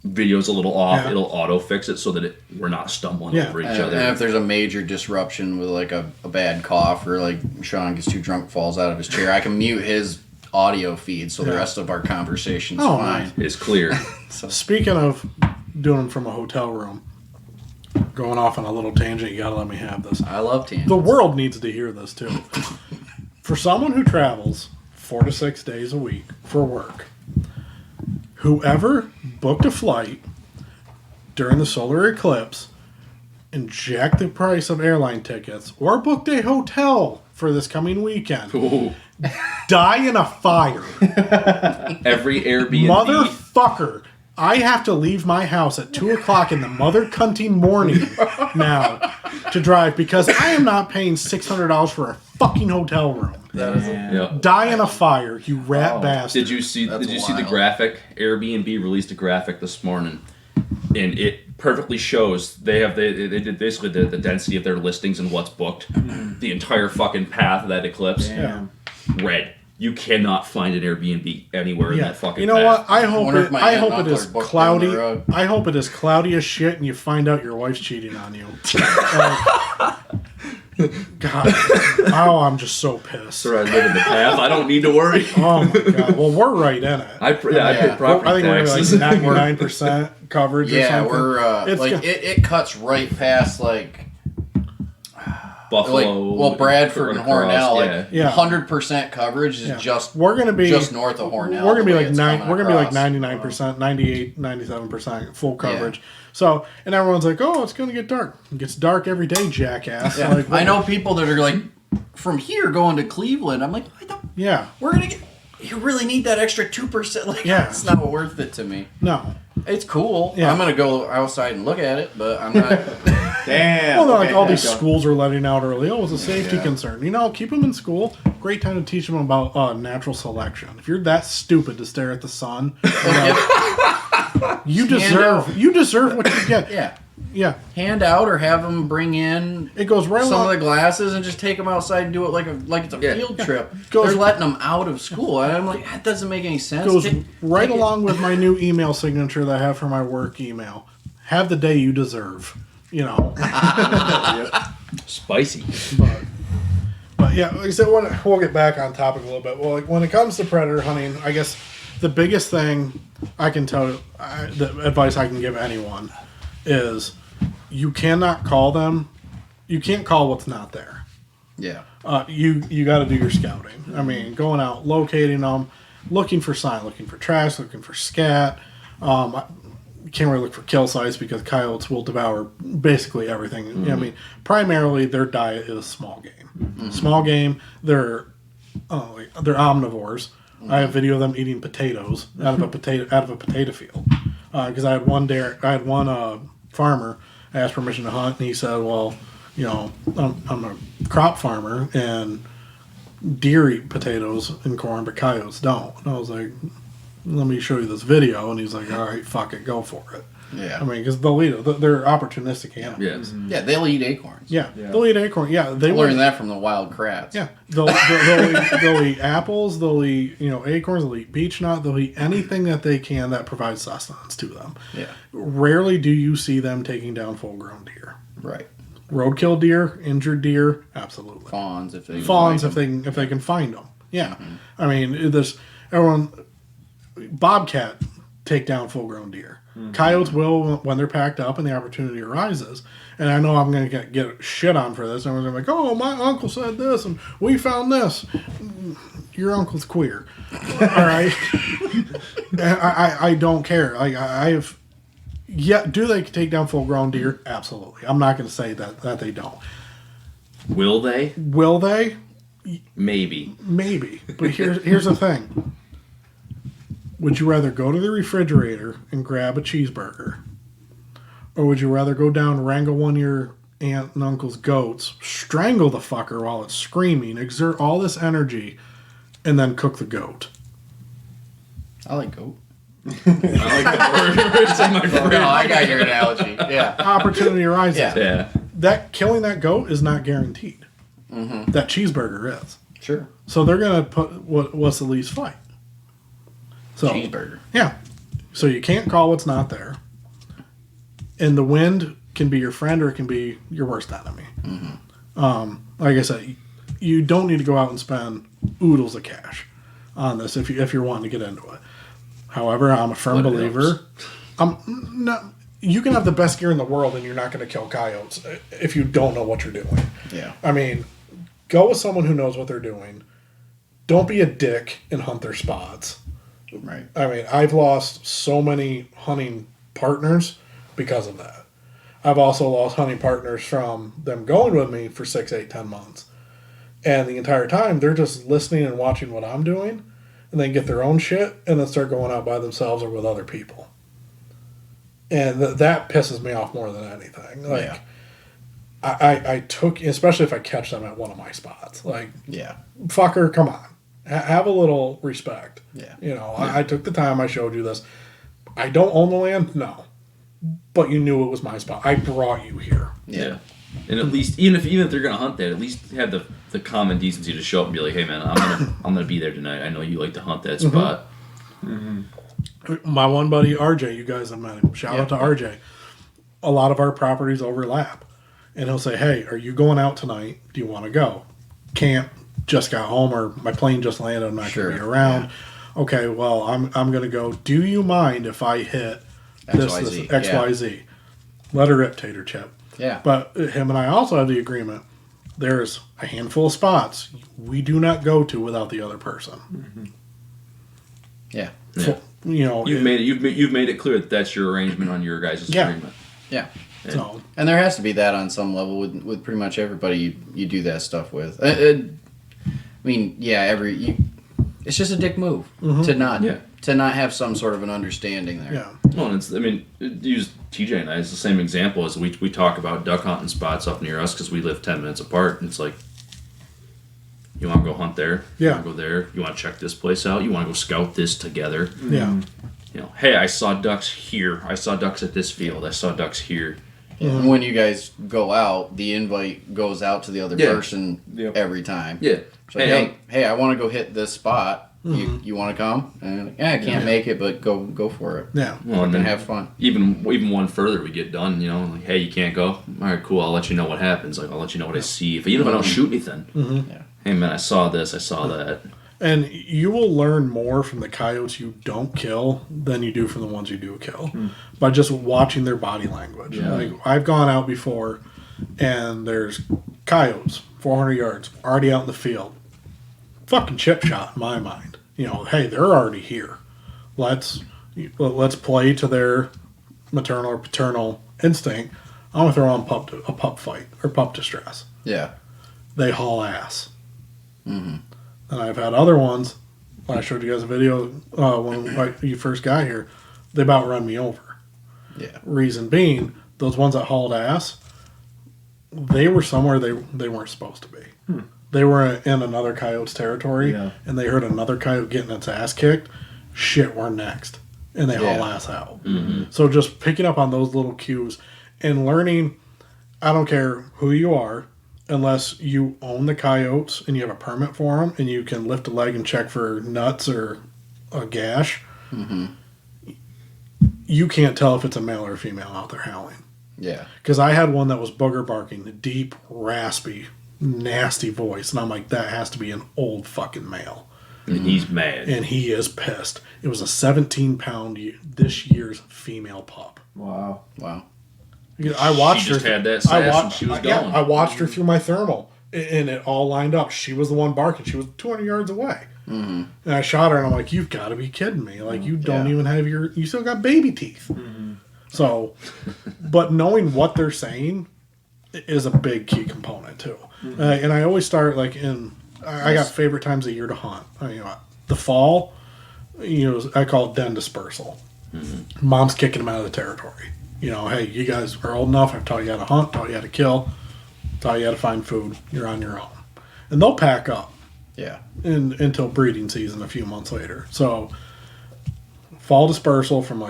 video's a little off, Yeah. it'll auto fix it so that we're not stumbling Yeah. over each And other. if there's a major disruption with like a bad cough, or like Sean gets too drunk, falls out of his chair, I can mute his audio feed so the Yeah. rest of our conversation's Oh, fine. nice. It's clear. Speaking of doing them from a hotel room, going off on a little tangent, you gotta let me have this. I love tangents. The world needs to hear this too. For someone who travels 4 to 6 days a week for work, whoever booked a flight during the solar eclipse and jacked the price of airline tickets, or booked a hotel for this coming weekend, Ooh. die in a fire. Every Airbnb. Motherfucker. I have to leave my house at 2 o'clock in the mother cunting morning now to drive because I am not paying $600 for a fucking hotel room. Yep. Die in a fire, you rat bastard. Did you see? That's Did you see the wild. graphic? Airbnb released a graphic this morning, and it perfectly shows they did basically the density of their listings and what's booked, the entire fucking path of that eclipse. Yeah. Red. You cannot find an Airbnb anywhere in Yeah. that fucking. You know path. what? I hope wonder it. if my I aunt hope and it is uncle are booked cloudy. down the road. I hope it is cloudy as shit, and you find out your wife's cheating on you. Like, God, oh, I'm just so pissed. So I live in the path. I don't need to worry. Oh my God. Well, we're right in it. I pay I property think we're taxes. like 99% coverage. or Yeah, something. we're It's like got- it cuts right past like Buffalo. Bradford and across, Hornell, yeah. like Yeah. 100% coverage is Yeah. just We're gonna be just north of Hornell. We're gonna the be way like it's nine. coming We're gonna be like across. 99%, 98, 97% full coverage. So, and everyone's like, "Oh, it's gonna get dark." It gets dark every day, jackass. Yeah. Like, I know people that are like from here going to Cleveland. I'm like, Yeah. we're gonna get. You really need that extra 2%. Like, Yeah. it's not worth it to me. No. It's cool. Yeah. I'm gonna go outside and look at it, but I'm not. Damn. Well, okay, like all there these you go. schools are letting out early. Oh, it's a safety Yeah. concern. You know, keep them in school. Great time to teach them about natural selection. If you're that stupid to stare at the sun, you deserve what you get. Yeah. Yeah. Hand out or have them bring in It goes right some along. of the glasses and just take them outside and do it like it's a Yeah. field trip. Goes- They're letting them out of school. And I'm like, that doesn't make any sense. Goes Take right it. along with my new email signature that I have for my work email. Have the day you deserve. You know. Spicy. But But yeah, like I said, we'll get back on topic a little bit. Well, like when it comes to predator hunting, I guess the biggest thing I can tell you, the advice I can give anyone is you cannot call them. You can't call what's not there. Yeah. You got to do your scouting. I mean, going out, locating them, looking for sign, looking for trash, looking for scat. You can't really look for kill sites because coyotes will devour basically everything. Mm-hmm. I mean, primarily their diet is small game. Mm-hmm. Small game. They're omnivores. Mm-hmm. I have video of them eating potatoes out of a potato field. Because I had one farmer ask permission to hunt, and he said, "Well, you know, I'm a crop farmer, and deer eat potatoes and corn, but coyotes don't." And I was like, "Let me show you this video." And he's like, "All right, fuck it, go for it." Yeah. I mean, because they'll eat it. They're opportunistic animals. Yes. Mm-hmm. Yeah, they'll eat acorns. Yeah, they'll eat acorn. Yeah, they learned that from the wild crats. Yeah, they'll eat apples. They'll eat acorns. They'll eat beech nut. They'll eat anything that they can that provides sustenance to them. Yeah. Rarely do you see them taking down full-grown deer. Right. Roadkill deer, injured deer, absolutely. Fawns if they can find them. Yeah, mm-hmm. I mean, bobcat take down full-grown deer. Mm-hmm. Coyotes will when they're packed up and the opportunity arises. And I know I'm going to get shit on for this. And I'm like, "Oh, my uncle said this, and we found this." Your uncle's queer, all right? I don't care. Like I have. Yeah, do they take down full-grown deer? Absolutely. I'm not going to say that they don't. Will they? Will they? Maybe. But here's the thing. Would you rather go to the refrigerator and grab a cheeseburger? Or would you rather go down and wrangle one of your aunt and uncle's goats, strangle the fucker while it's screaming, exert all this energy, and then cook the goat? I like goat. I like the burgers in my fridge. No, I got your analogy. Yeah. Opportunity arises. Yeah. Killing that goat is not guaranteed. Mm-hmm. That cheeseburger is. Sure. So they're going to put what's the least fight. So, cheeseburger. Yeah. So you can't call what's not there. And the wind can be your friend or it can be your worst enemy. Mm-hmm. Like I said, you don't need to go out and spend oodles of cash on this if you're wanting to get into it. However, I'm a firm believer. You can have the best gear in the world and you're not going to kill coyotes if you don't know what you're doing. Yeah. I mean, go with someone who knows what they're doing. Don't be a dick and hunt their spots. Right. I mean, I've lost so many hunting partners because of that. I've also lost hunting partners from them going with me for 6, 8, 10 months. And the entire time, they're just listening and watching what I'm doing, and then get their own shit, and then start going out by themselves or with other people. And that pisses me off more than anything. Like, I took, especially if I catch them at one of my spots. Like, fucker, come on. Have a little respect. Yeah. I took the time. I showed you this. I don't own the land? No. But you knew it was my spot. I brought you here. Yeah. And at least, even if they're gonna hunt that, at least have the common decency to show up and be like, "Hey man, I'm gonna be there tonight. I know you like to hunt that spot." Mm-hmm. My one buddy RJ, you guys have met him. Shout out to RJ. A lot of our properties overlap, and he'll say, "Hey, are you going out tonight? Do you want to go?" Can't. Just got home, or my plane just landed. I'm not going to be around. Yeah. Okay, well, I'm going to go. Do you mind if I hit this XYZ? Yeah. Let her rip, Tater Chip. Yeah. But him and I also have the agreement. There's a handful of spots we do not go to without the other person. Mm-hmm. Yeah. You've made it clear that that's your arrangement on your guys' agreement. Yeah. So, and there has to be that on some level with pretty much everybody you do that stuff with. I mean, it's just a dick move to not have some sort of an understanding there. Yeah. Well, use TJ and I as the same example as we talk about duck hunting spots up near us because we live 10 minutes apart. And it's like, you want to go hunt there? Yeah. You want to go there? You want to check this place out? You want to go scout this together? Yeah. Hey, I saw ducks here. I saw ducks at this field. I saw ducks here. Yeah. And when you guys go out, the invite goes out to the other person every time. Yeah. So hey, I want to go hit this spot. Mm-hmm. You want to come? And I can't make it, but go for it. Yeah. Well, and then have fun. Even one further, we get done. Like, hey, you can't go. All right, cool. I'll let you know what happens. Like, I'll let you know what I see. Even if I don't shoot anything. Mm-hmm. Hey, hey man, I saw this, I saw that. And you will learn more from the coyotes you don't kill than you do from the ones you do kill by just watching their body language. Yeah. Like I've gone out before, and there's coyotes 400 yards already out in the field. Fucking chip shot in my mind. Hey, they're already here. Let's play to their maternal or paternal instinct. I'm gonna throw on a pup fight or pup distress. Yeah. They haul ass. Mm-hmm. And I've had other ones. When I showed you guys a video when you first got here, they about run me over. Yeah. Reason being, those ones that hauled ass, they were somewhere they weren't supposed to be. They were in another coyote's territory, and they heard another coyote getting its ass kicked. Shit, we're next. And they haul ass out. Mm-hmm. So just picking up on those little cues and learning, I don't care who you are, unless you own the coyotes and you have a permit for them and you can lift a leg and check for nuts or a gash, you can't tell if it's a male or a female out there howling. Yeah. Because I had one that was booger barking, a deep, raspy, nasty voice, and I'm like, that has to be an old fucking male. And he's mad. And he is pissed. It was a 17-pound this year's female pup. Wow. I watched she just her. had that sass and she was going. I watched her through my thermal, and it all lined up. She was the one barking. She was 200 yards away. Mm-hmm. And I shot her, and I'm like, "You've got to be kidding me! Like, you don't even have you still got baby teeth." Mm-hmm. So, but knowing what they're saying is a big key component too. Mm-hmm. And I always start I got favorite times of year to hunt. The fall, I call it den dispersal. Mm-hmm. Mom's kicking them out of the territory. Hey, you guys are old enough. I've taught you how to hunt, taught you how to kill, taught you how to find food. You're on your own. And they'll pack up. Yeah. Until breeding season a few months later. So, fall dispersal from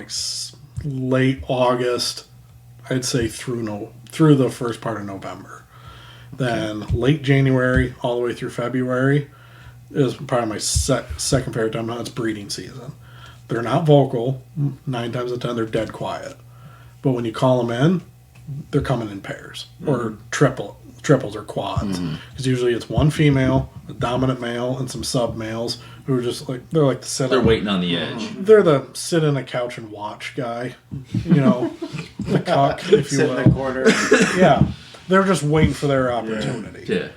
late August, I'd say through the first part of November. Then late January all the way through February is probably my second favorite time. Now it's breeding season. They're not vocal. 9 times out of 10, they're dead quiet. But when you call them in, they're coming in pairs or triples or quads. Because usually it's one female, a dominant male, and some sub males who are just they're like the sit. They're waiting on the edge. They're the sit in a couch and watch guy. The cuck, if you Sit will. in the corner. Yeah, they're just waiting for their opportunity. Yeah.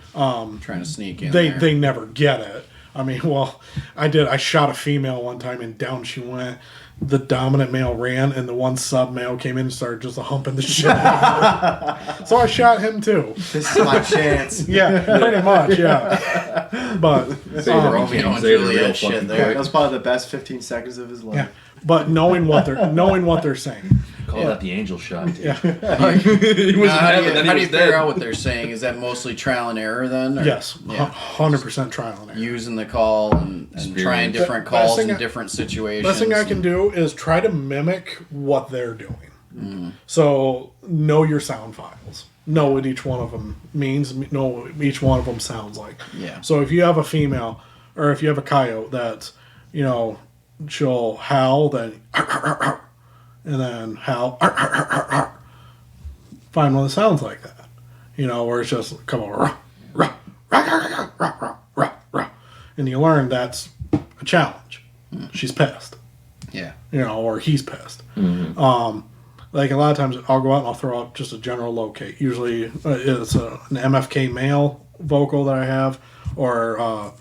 Trying to sneak in. They never get it. I mean, I shot a female one time and down she went. The dominant male ran, and the one sub male came in and started just humping the shit out of her. So I shot him too. This is my chance. Yeah, pretty much. Yeah, but Romeo and Juliet shit there. That was probably the best 15 seconds of his life. yeah, but knowing what they're saying. Call that the angel shot. Yeah. He wasn't How having it, do you he was figure dead. out what they're saying? Is that mostly trial and error then? Or? Yes, Yeah. 100% trial and error. Using the call and trying different Best calls thing in I- different situations. Best thing I can do is try to mimic what they're doing. So know your sound files. Know what each one of them means. Know what each one of them sounds like. Yeah. So if you have a female, or if you have a coyote that's, she'll howl, then and then howl. Find one that sounds like that. Where it's just come on, and you learn that's a challenge. She's pissed. Yeah. Or he's pissed. Like a lot of times I'll go out and I'll throw out just a general locate. Usually it's an MFK male vocal that I have, or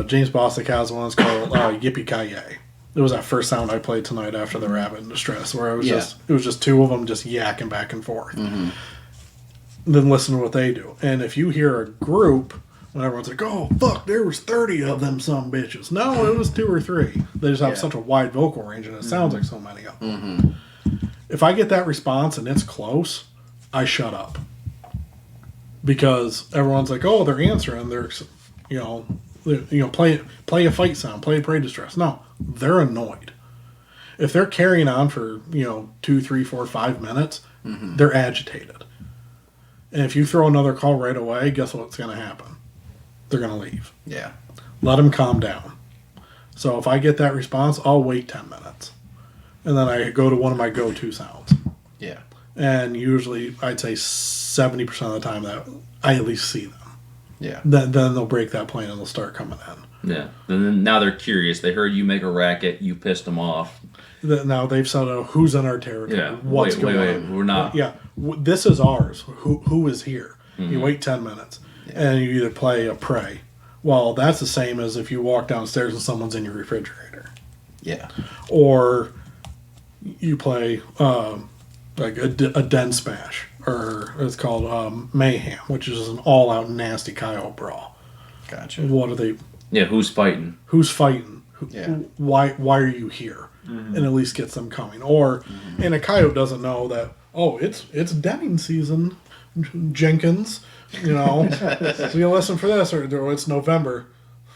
James Bostic has one that's called Yippee Ki-Yay. It was that first sound I played tonight after the rabbit in distress, where it was just two of them just yakking back and forth. Then listen to what they do. And if you hear a group, when everyone's like, "Oh fuck, there was 30 of them some bitches," no, it was 2 or 3. They just have such a wide vocal range, and it sounds like so many of them. If I get that response and it's close, I shut up, because everyone's like, "Oh, they're answering. They're, play a fight sound, play a prey distress." No, they're annoyed. If they're carrying on for 2, 3, 4, 5 minutes, they're agitated. And if you throw another call right away, guess what's going to happen? They're going to leave. Yeah. Let them calm down. So if I get that response, I'll wait 10 minutes. And then I go to one of my go-to sounds. Yeah. And usually, I'd say 70% of the time that I at least see them. Yeah. then they'll break that plane and they'll start coming in. Yeah. And then now they're curious. They heard you make a racket. You pissed them off. Now they've said, "Oh, who's in our territory? Yeah. What's going wait. on? We're not. Yeah, this is ours. Who is here?" You wait 10 minutes, and you either play a prey. Well, that's the same as if you walk downstairs and someone's in your refrigerator. Yeah. Or you play like a den smash, or it's called mayhem, which is an all-out nasty coyote brawl. Gotcha. What are they? Yeah. Who's fighting? Who's fighting? Yeah. Why are you here? And at least gets them coming. Or, and a coyote doesn't know that. Oh, it's denning season, Jenkins. You know, so you listen for this, or it's November.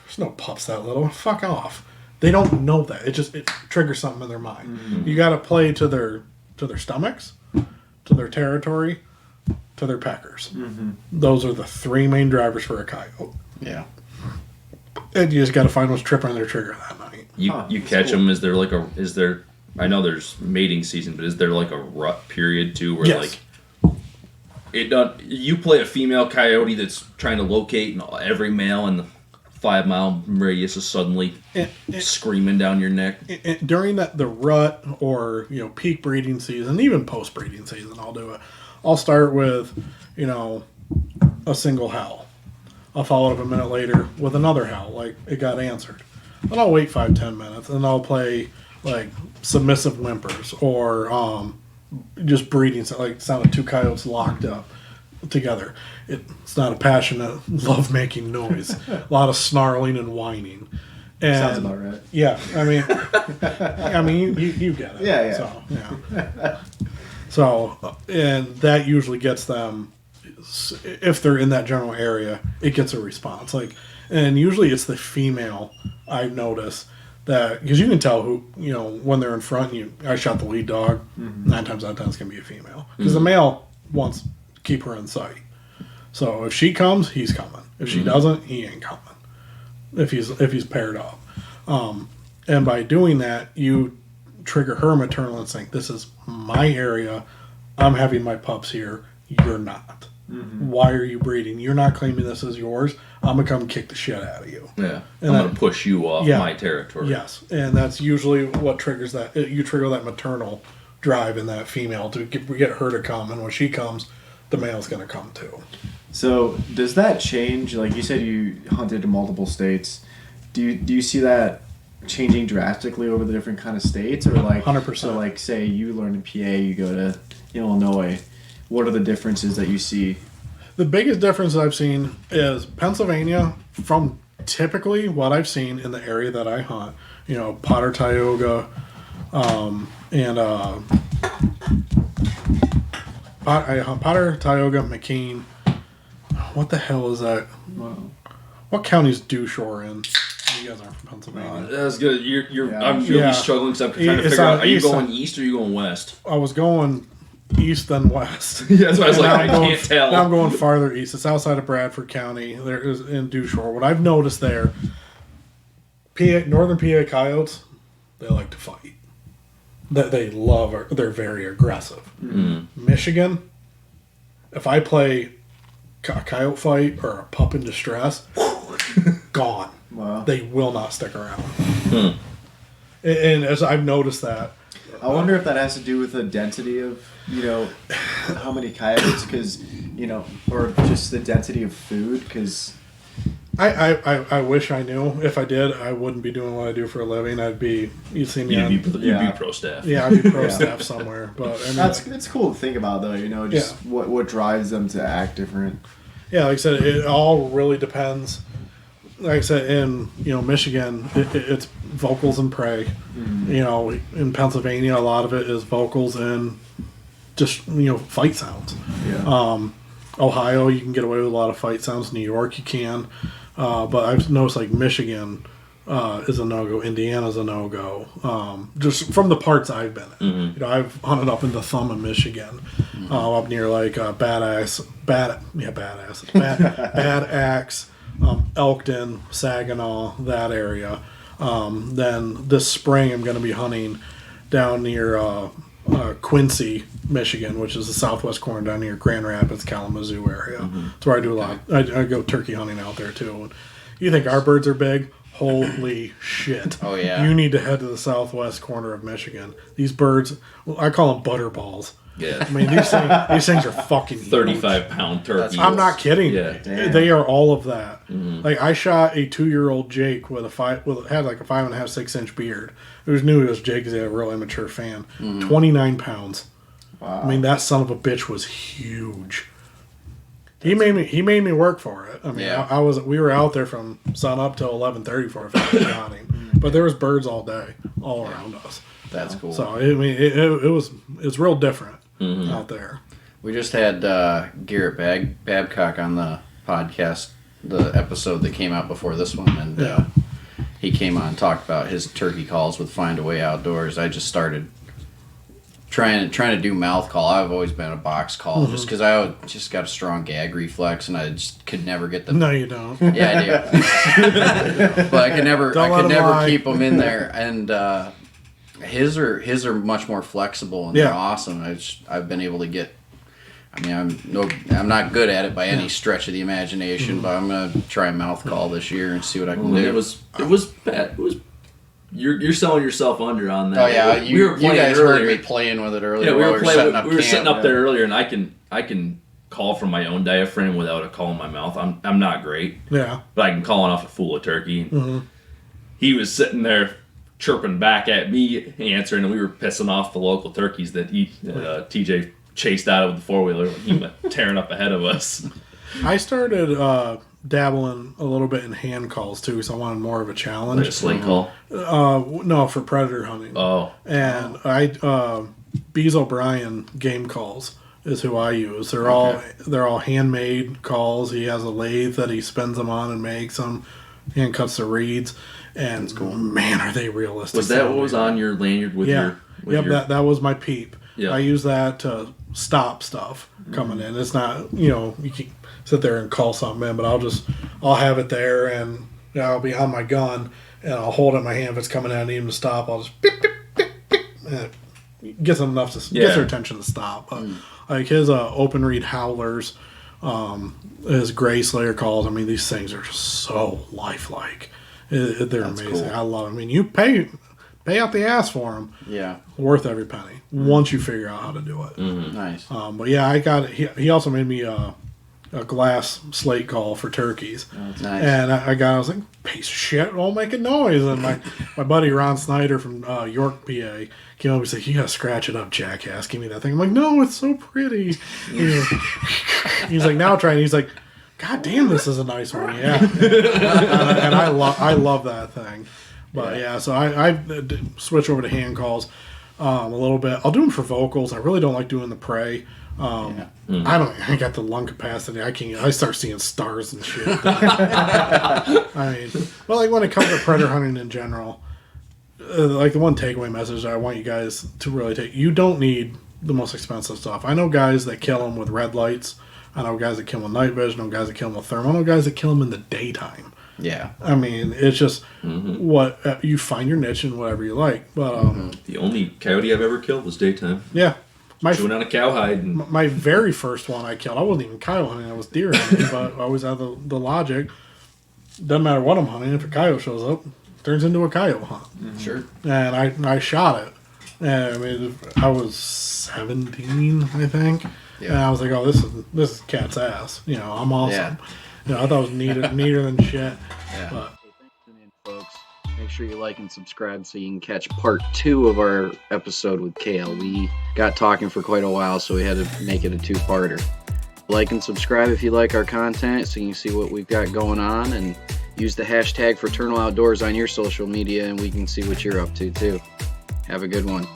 There's no pups that little. Fuck off. They don't know that. It triggers something in their mind. You got to play to their stomachs, to their territory, to their peckers. Those are the three main drivers for a coyote. Yeah. And you just got to find what's tripping their trigger that night. You catch them. Is there? I know there's mating season, but is there like a rut period too, where Yes. you play a female coyote that's trying to locate, and every male in the 5-mile radius is suddenly screaming down your neck. During the rut or peak breeding season, even post breeding season, I'll do it. I'll start with a single howl. I'll follow it up a minute later with another howl, like it got answered. Then I'll wait 5-10 minutes, and I'll play like submissive whimpers or just breeding, like sound of two coyotes locked up together. It's not a passionate love making noise. A lot of snarling and whining. And Sounds about right. yeah, I mean, you get it. Yeah. So, So, and that usually gets them, if they're in that general area, it gets a response. Like, and usually it's the female. I've noticed that because you can tell who when they're in front. I shot the lead dog. 9 times out of 10 it's gonna be a female because the male wants to keep her in sight. So if she comes, he's coming. If she doesn't, he ain't coming. If he's paired up, and by doing that, you trigger her maternal instinct. This is my area. I'm having my pups here. You're not. Why are you breeding? You're not claiming this as yours. I'm gonna come kick the shit out of you. Yeah, And I'm gonna push you off yeah. my territory. Yes, and that's usually what triggers that. You trigger that maternal drive in that female to get her to come, and when she comes, the male's gonna come too. So does that change? Like you said, you hunted in multiple states. Do you see that changing drastically over the different kind of states, or like 100%. So like say you learn in PA, you go to Illinois. What are the differences that you see? The biggest difference I've seen is Pennsylvania from typically what I've seen in the area that I hunt. Potter, Tioga, and I hunt Potter, Tioga, McKean. What the hell is that? Wow. What county's Dewshore in? You guys aren't from Pennsylvania. That's good. I'm Yeah. really struggling because I'm trying to It's figure out. on Are you east going side. east or are you going west? I was going east then west. Yeah, that's why I was And like, now I I'm going- can't tell. Now I'm going farther east. It's outside of Bradford County. There is in Dewshore. What I've noticed there, northern PA coyotes, they like to fight. That they love. They're very aggressive. Michigan, if I play a coyote fight or a pup in distress, gone. Wow. They will not stick around. And as I've noticed that. I wonder if that has to do with the density of how many coyotes, because or just the density of food, because. I wish I knew. If I did, I wouldn't be doing what I do for a living. You'd see me You'd be Yeah. pro staff. yeah, I'd be pro Yeah. staff somewhere. But I mean, It's cool to think about though, just what drives them to act different. yeah, like I said, it all really depends. Like I said, in Michigan, it's vocals and prey. In Pennsylvania, a lot of it is vocals and just fight sounds. Yeah. Ohio, you can get away with a lot of fight sounds. New York, you can. But I've noticed like Michigan is a no-go. Indiana's a no-go. Just from the parts I've been in. I've hunted up into Thumb in Michigan, up near like Bad Axe, Elkton, Saginaw, that area. Then this spring I'm going to be hunting down near Quincy, Michigan, which is the southwest corner down near Grand Rapids, Kalamazoo area. That's where I do a lot. I go turkey hunting out there too. And you think our birds are big? Holy shit. Oh, yeah. You need to head to the southwest corner of Michigan. These birds, well, I call them butterballs. Yeah. I mean, these things are fucking huge. 35-pound turkey. I'm not kidding. Yeah. Damn. They are all of that. Like I shot a 2-year-old Jake with had like a 5.5, 6 inch beard. It was new. It was Jake because he had a real immature fan. 29 pounds. Wow. I mean, that son of a bitch was huge. He made me work for it. I mean, Yeah. we were out there from sun up till 11:30 for a shotting, but there was birds all day, all around us. That's cool. So I mean, it's real different out there. We just had Garrett Babcock on the podcast, the episode that came out before this one, and Yeah. he came on and talked about his turkey calls with Find a Way Outdoors. I just started trying to do mouth call. I've always been a box call just because I just got a strong gag reflex, and I just could never get the. No, you don't. Yeah, I do. But I could never Don't let 'em never lie. keep them in there, and his are much more flexible and Yeah. they're awesome. I've been able to get. I mean, I'm not good at it by any stretch of the imagination, but I'm gonna try mouth call this year and see what I can do. It was bad. It was. You're selling yourself under on that. Oh yeah, we you were playing guys earlier. heard me playing with it earlier. Yeah, we while were playing. setting We were sitting camp. up there earlier, and I can call from my own diaphragm without a call in my mouth. I'm not great, Yeah. but I can call off a fool of turkey. He was sitting there chirping back at me, answering, and we were pissing off the local turkeys that TJ chased out of the 4-wheeler when he went tearing up ahead of us. I started dabbling a little bit in hand calls too, so I wanted more of a challenge. Like a sling call. No, for predator hunting. Oh, And Bees O'Brien game calls is who I use. They're all handmade calls. He has a lathe that he spins them on and makes them, and cuts the reeds. And man, are they realistic? was that what was on your lanyard with Yeah. your? With your, That was my peep. Yeah. I use that to stop stuff coming in. It's not, you can sit there and call something in, but I'll have it there, and I'll be on my gun, and I'll hold it in my hand. If it's coming in, I need him to stop, I'll just beep, beep, beep, beep, and it gets them enough to get their attention to stop. But like his open reed howlers, his gray slayer calls, I mean, these things are just so lifelike. They're amazing. cool. I love them. I mean, you pay out the ass for them. Yeah, Worth every penny once you figure out how to do it. nice. But yeah, I got it. He also made me a glass slate call for turkeys, Nice. and I was like, piece of shit, won't make a noise. And my buddy Ron Snyder from York, PA, came over and said, "You gotta scratch it up, jackass. Give me that thing." I'm like, "No, it's so pretty." He's like, "Now try." And he's like, "God damn, this is a nice one." Yeah, and I love that thing. But yeah, so I switch over to hand calls a little bit. I'll do them for vocals. I really don't like doing the prey. I got the lung capacity. I start seeing stars and shit. I mean, well, like when it comes to predator hunting in general, like the one takeaway message I want you guys to really take: you don't need the most expensive stuff. I know guys that kill them with red lights. I know guys that kill them with night vision. I know guys that kill them with thermal. I know guys that kill them in the daytime. Yeah. I mean, it's just what you find your niche and whatever you like. But the only coyote I've ever killed was daytime. yeah, Chewing on a cowhide. And my very first one I killed, I wasn't even coyote hunting. I was deer hunting. But I always had the logic. Doesn't matter what I'm hunting. If a coyote shows up, it turns into a coyote hunt. Sure. And I shot it. And I mean, I was 17, I think. Yeah. And I was like, oh, this is cat's ass. I'm awesome. Yeah. I thought it was neater than shit. Yeah. But Hey, thanks for tuning in, folks. Make sure you like and subscribe so you can catch part 2 of our episode with Cale. We got talking for quite a while, so we had to make it a 2-parter. Like and subscribe if you like our content so you can see what we've got going on, and use the hashtag Fraternal Outdoors on your social media and we can see what you're up to too. Have a good one.